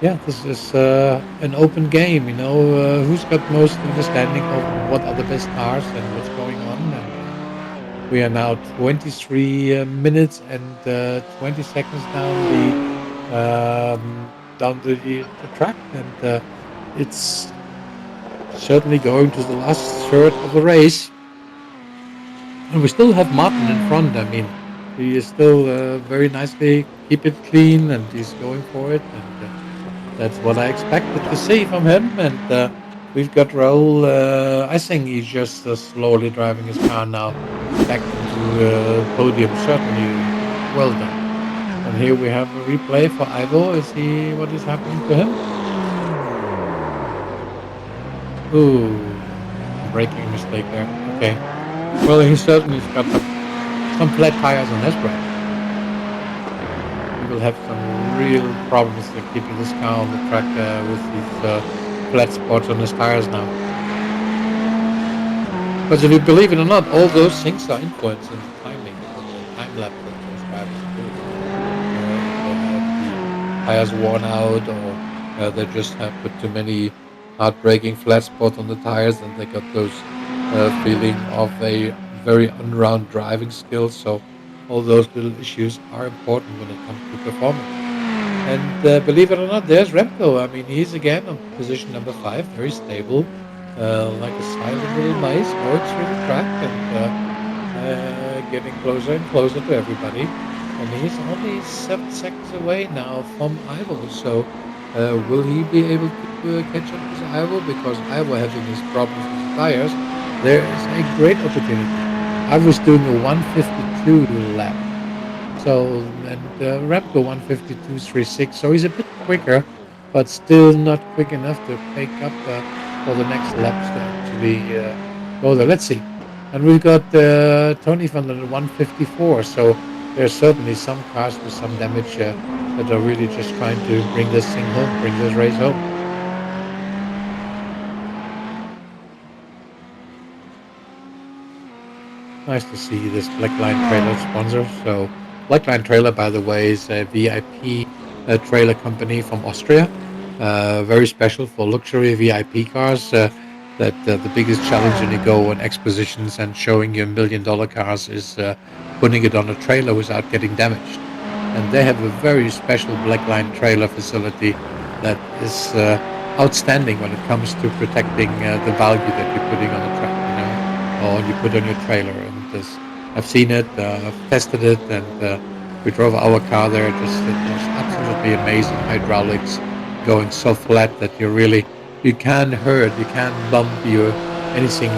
yeah, this is an open game. You know, who's got most understanding of what are the best cars and what's going on. And we are now 23 minutes and 20 seconds down the track, and it's certainly going to the last third of the race. And we still have Martin in front. I mean, he is still very nicely keep it clean, and he's going for it. And that's what I expected to see from him. And we've got Raul. I think he's just slowly driving his car now back into the podium. Certainly well done. And here we have a replay for Ivo. Is he? What is happening to him? Ooh, braking mistake there. Okay. Well, he certainly's got some flat tires on his brake. He will have some real problems with keeping this car on the track with these flat spots on his tires now. Because if you believe it or not, all those things are influencing the timing on the time lapse that those drivers do. They have the tires worn out, or they just have put too many hard braking flat spot on the tires, and they got those feeling of a very unround driving skills. So all those little issues are important when it comes to performance. And believe it or not, there's Remco. I mean, he's again on position number 5, very stable, like a silent little mice, going through the track and getting closer and closer to everybody. And he's only 7 seconds away now from Ivo. So, will he be able to catch up with Ivo? Because Ivo having his problems with the tires, there is a great opportunity. Ivo's doing a 152 lap. So, and Remco 152.36. So he's a bit quicker, but still not quick enough to pick up for the next laps to actually go there. Let's see. And we've got Tony van der 154. So there's certainly some cars with some damage that are really just trying to bring this thing home, bring this race home. Nice to see this Blackline trailer sponsor. So, Blackline Trailer, by the way, is a VIP trailer company from Austria. Very special for luxury VIP cars. That the biggest challenge when you go on expositions and showing your $1 million cars is putting it on a trailer without getting damaged. And they have a very special Blackline trailer facility that is outstanding when it comes to protecting the value that you're putting on the track. Or you put on your trailer. And this, I've seen it, I've tested it, and we drove our car there. Just it was absolutely amazing hydraulics, going so flat that you can't hurt, you can't bump you anything.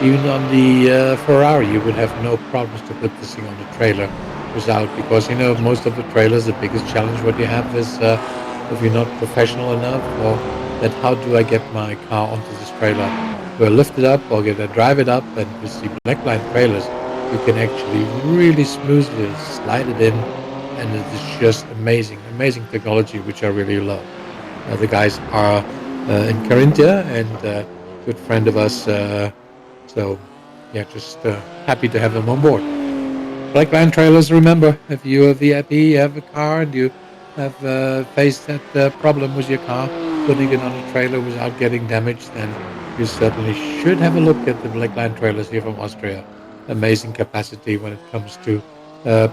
Even on the Ferrari, you would have no problems to put this thing on the trailer without, because most of the trailers, the biggest challenge what you have is if you're not professional enough, or that how do I get my car onto this trailer? Will lift it up or get a drive it up, and with the Blackline trailers, you can actually really smoothly slide it in, and it is just amazing, amazing technology, which I really love. The guys are in Carinthia and good friend of us, so yeah, just happy to have them on board. Blackline trailers, remember, if you're a VIP, you have a car, and you have faced that problem with your car, putting it on a trailer without getting damaged, then you certainly should have a look at the Blackline trailers here from Austria. Amazing capacity when it comes to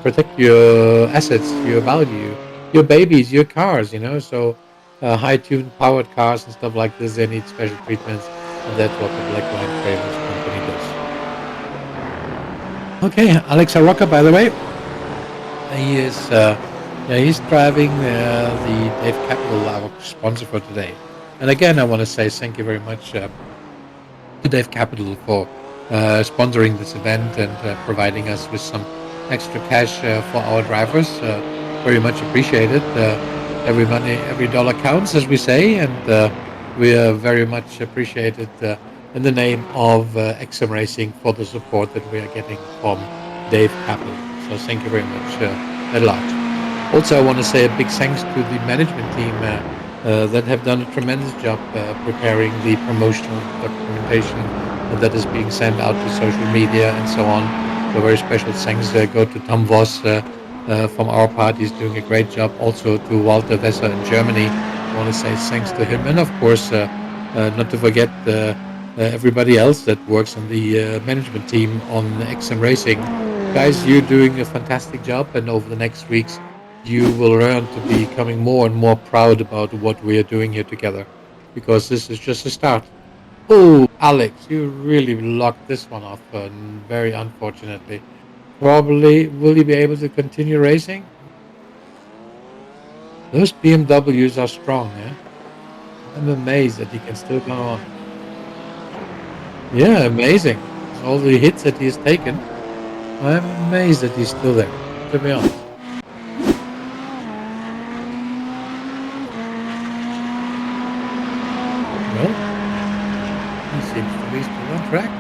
protect your assets, your value, your babies, your cars, So high-tuned powered cars and stuff like this, they need special treatments, and that's what the Blackline Trailers company does. Okay, Alexa Rocca, by the way, he is yeah, he's driving the Dave Capital, our sponsor for today. And again, I want to say thank you very much to Dave Capital for sponsoring this event and providing us with some extra cash for our drivers. Very much appreciated. Every money, every dollar counts, as we say, and we are very much appreciated in the name of XM Racing for the support that we are getting from Dave Capital. So thank you very much at large. Also, I want to say a big thanks to the management team that have done a tremendous job preparing the promotional documentation that is being sent out to social media and so on. So very special thanks go to Tom Voss from our party. He's doing a great job. Also to Walter Wesser in Germany. I want to say thanks to him. And of course, not to forget everybody else that works on the management team on XM Racing. Guys, you're doing a fantastic job. And over the next weeks, you will learn to be becoming more and more proud about what we are doing here together, because this is just a start. Oh, Alex, you really locked this one off, very unfortunately. Probably, will you be able to continue racing? Those BMWs are strong, yeah? I'm amazed that he can still go on. Yeah, amazing. All the hits that he has taken, I'm amazed that he's still there, to be honest. Well, he seems to be still on track.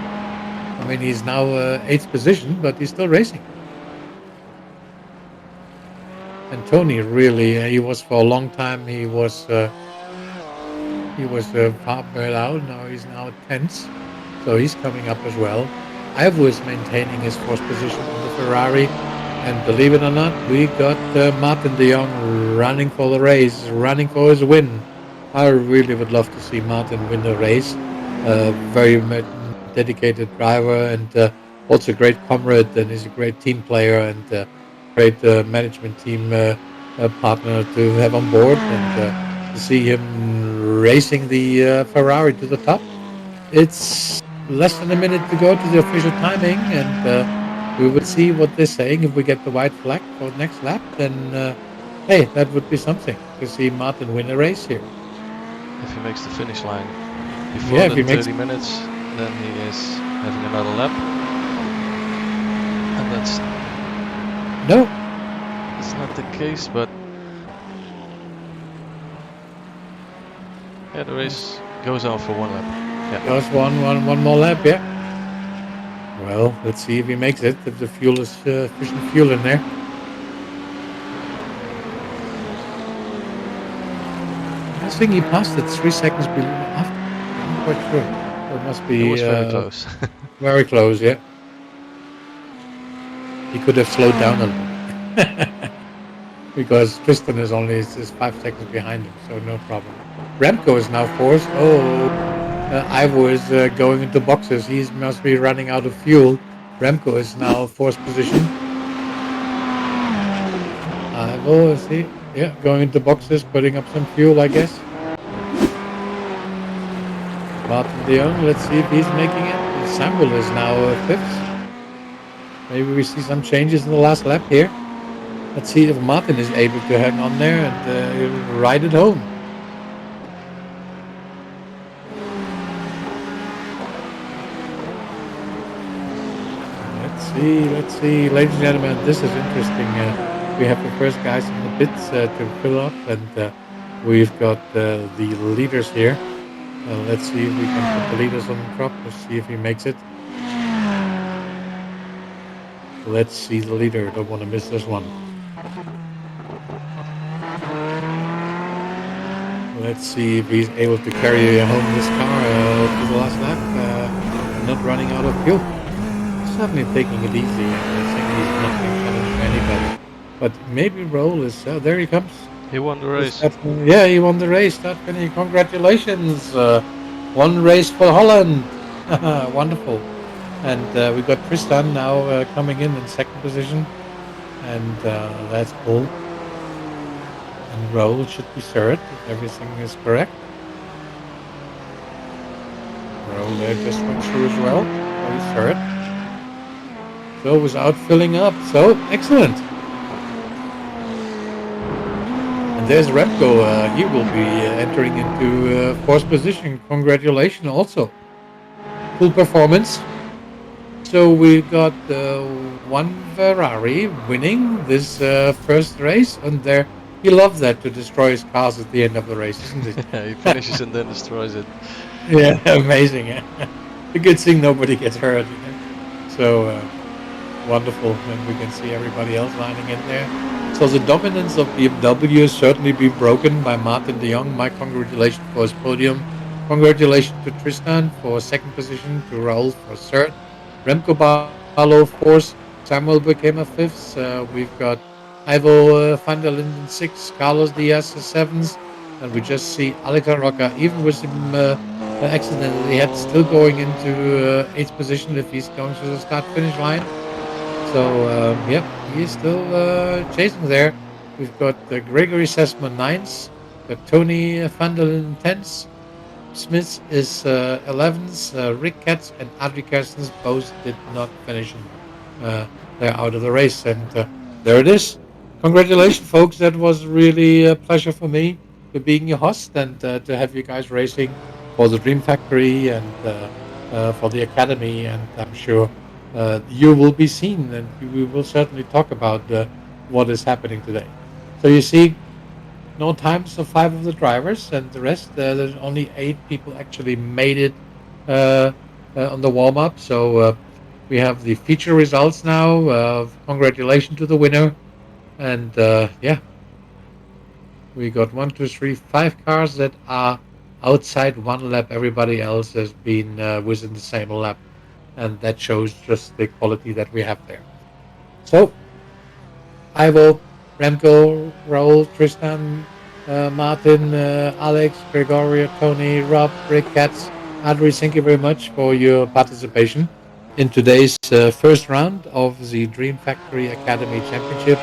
I mean, he's now 8th position, but he's still racing. And Tony really, he was for a long time. He was far out. Now he's now 10th, so he's coming up as well. Ivo is maintaining his 4th position on the Ferrari, and believe it or not, we got Martin de Jong running for the race, running for his win. I really would love to see Martin win the race. Very dedicated driver, and also a great comrade, and he's a great team player, and great management team partner to have on board, and to see him racing the Ferrari to the top. It's less than a minute to go to the official timing, and we will see what they're saying. If we get the white flag for the next lap, then hey, that would be something to see Martin win a race here. If he makes the finish line before Yeah, if the he makes 30 minutes, then he is having another lap. And no, that's not the case, but yeah, the race goes on for one lap. Yeah. just one more lap. Yeah. Well, let's see if he makes it. If the fuel is efficient fuel in there. I think he passed it 3 seconds after. I'm not quite sure. So it must It be was very close. very close. Yeah. He could have slowed down a little bit. Because Tristan is 5 seconds behind him, so no problem. Remco is now forced. Oh, Ivo is going into boxes. He must be running out of fuel. Remco is now forced position. Ivo is he? Yeah, going into boxes, putting up some fuel, I guess. Martin de Jong, let's see if he's making it. Samuel is now fifth. Maybe we see some changes in the last lap here. Let's see if Martin is able to hang on there and ride it home. Let's see. Ladies and gentlemen, this is interesting. We have the first guys in the pits to fill up, and we've got the leaders here. Let's see if we can put the leaders on the crop. Let's see if he makes it. Let's see the leader. Don't want to miss this one. Let's see if he's able to carry home this car to the last lap, not running out of fuel. Certainly taking it easy, and I think he's not being challenged by anybody. But maybe Roll is there. He comes. He won the race. Yeah, he won the race. Start finish. Congratulations! One race for Holland. Wonderful. And we got Tristan now coming in second position, and that's cool. And Roll should be third if everything is correct. Roll there just went through as well. So he's third. So without filling up. So excellent. And there's Remco. He will be entering into fourth position. Congratulations also. Full performance. So we got one Ferrari winning this first race, and there he loves that to destroy his cars at the end of the race, isn't it? Yeah, he finishes and then destroys it. Yeah, amazing. A good thing nobody gets hurt. So wonderful, and we can see everybody else lining in there. So the dominance of BMW has certainly been broken by Martin de Jong. My congratulations for his podium. Congratulations to Tristan for second position, to Raul for third. Remco Barlow fourth. Samuel became a fifth. We've got Ivo van der Linden sixth. Carlos Diaz seventh. And we just see Alex Roca, even with him accidentally, he had still going into eighth position if he's going to the start-finish line. So, yep, he's still chasing there. We've got Gregory Sessman ninth. Got Tony van der Linden 10th. Smith is 11th. Rick Katz and Adri Kerstens both did not finish. They're out of the race. And there it is. Congratulations, folks. That was really a pleasure for me to being your host and to have you guys racing for the Dream Factory and for the Academy. And I'm sure you will be seen, and we will certainly talk about what is happening today. So you see, no times of 5 of the drivers, and the rest, there's only 8 people actually made it on the warm-up. So we have the feature results now. Congratulations to the winner. And yeah, we got 1, 2, 3, 5 cars that are outside 1 lap. Everybody else has been within the same lap. And that shows just the quality that we have there. So, Ivo, Remco, Raul, Tristan, Martin, Alex, Gregorio, Tony, Rob, Rick, Katz, Adri, thank you very much for your participation in today's first round of the Dream Factory Academy Championship.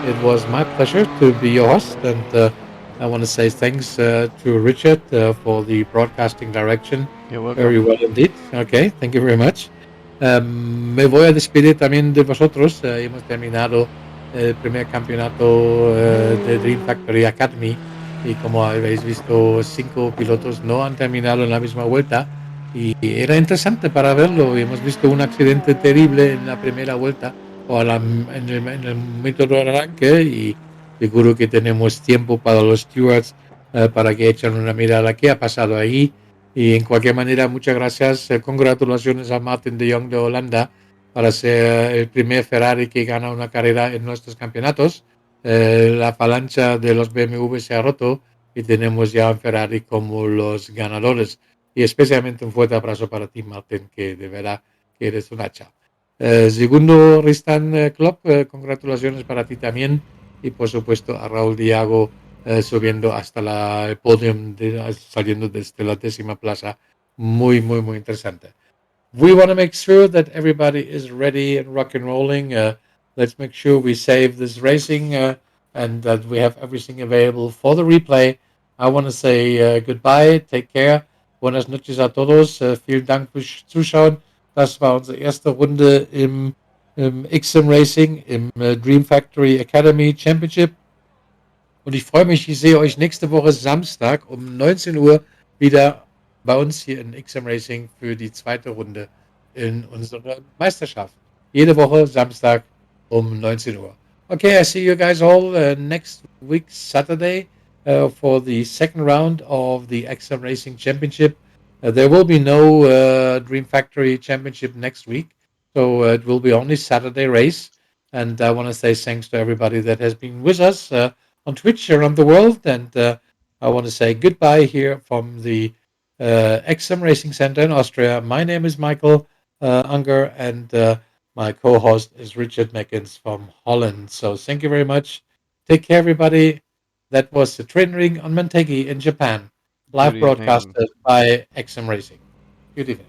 It was my pleasure to be your host, and I want to say thanks to Richard for the broadcasting direction. You're Very welcome. well indeed. Okay, thank you very much. Me voy a despedir también de vosotros. Hemos terminado el primer campeonato de Dream Factory Academy y como habéis visto, 5 pilotos no han terminado en la misma vuelta y era interesante para verlo. Hemos visto un accidente terrible en la primera vuelta o en el método de arranque y seguro que tenemos tiempo para los stewards para que echen una mirada a qué ha pasado ahí. Y en cualquier manera, muchas gracias. Congratulaciones a Martin de Jong de Holanda para ser el primer Ferrari que gana una carrera en nuestros campeonatos. La avalancha de los BMW se ha roto y tenemos ya a Ferrari como los ganadores. Y especialmente un fuerte abrazo para ti, Martin, que de verdad que eres un hacha. Segundo, Ristan Club, congratulaciones para ti también. Y por supuesto a Raúl Diago subiendo hasta el podium, saliendo desde la 10ª plaza. Muy, muy, muy interesante. We want to make sure that everybody is ready and rock and rolling. Let's make sure we save this racing and that we have everything available for the replay. I want to say goodbye, take care. Buenas noches a todos. Vielen Dank fürs Zuschauen. Das war unsere erste Runde im XM Racing, im Dream Factory Academy Championship. Und ich freue mich, ich sehe euch nächste Woche Samstag um 19 Uhr wieder bei uns hier in XM Racing für die zweite Runde in unserer Meisterschaft. Jede Woche Samstag um 19 Uhr. Okay, I see you guys all next week, Saturday, for the second round of the XM Racing Championship. There will be no Dream Factory Championship next week, so it will be only Saturday race. And I want to say thanks to everybody that has been with us on Twitch around the world. And I want to say goodbye here from the XM Racing Center in Austria. My name is Michael Unger, and my co host is Richard Meckens from Holland. So thank you very much. Take care, everybody. That was the train ring on Mantegi in Japan, Good live evening. broadcasted by XM Racing. Good evening.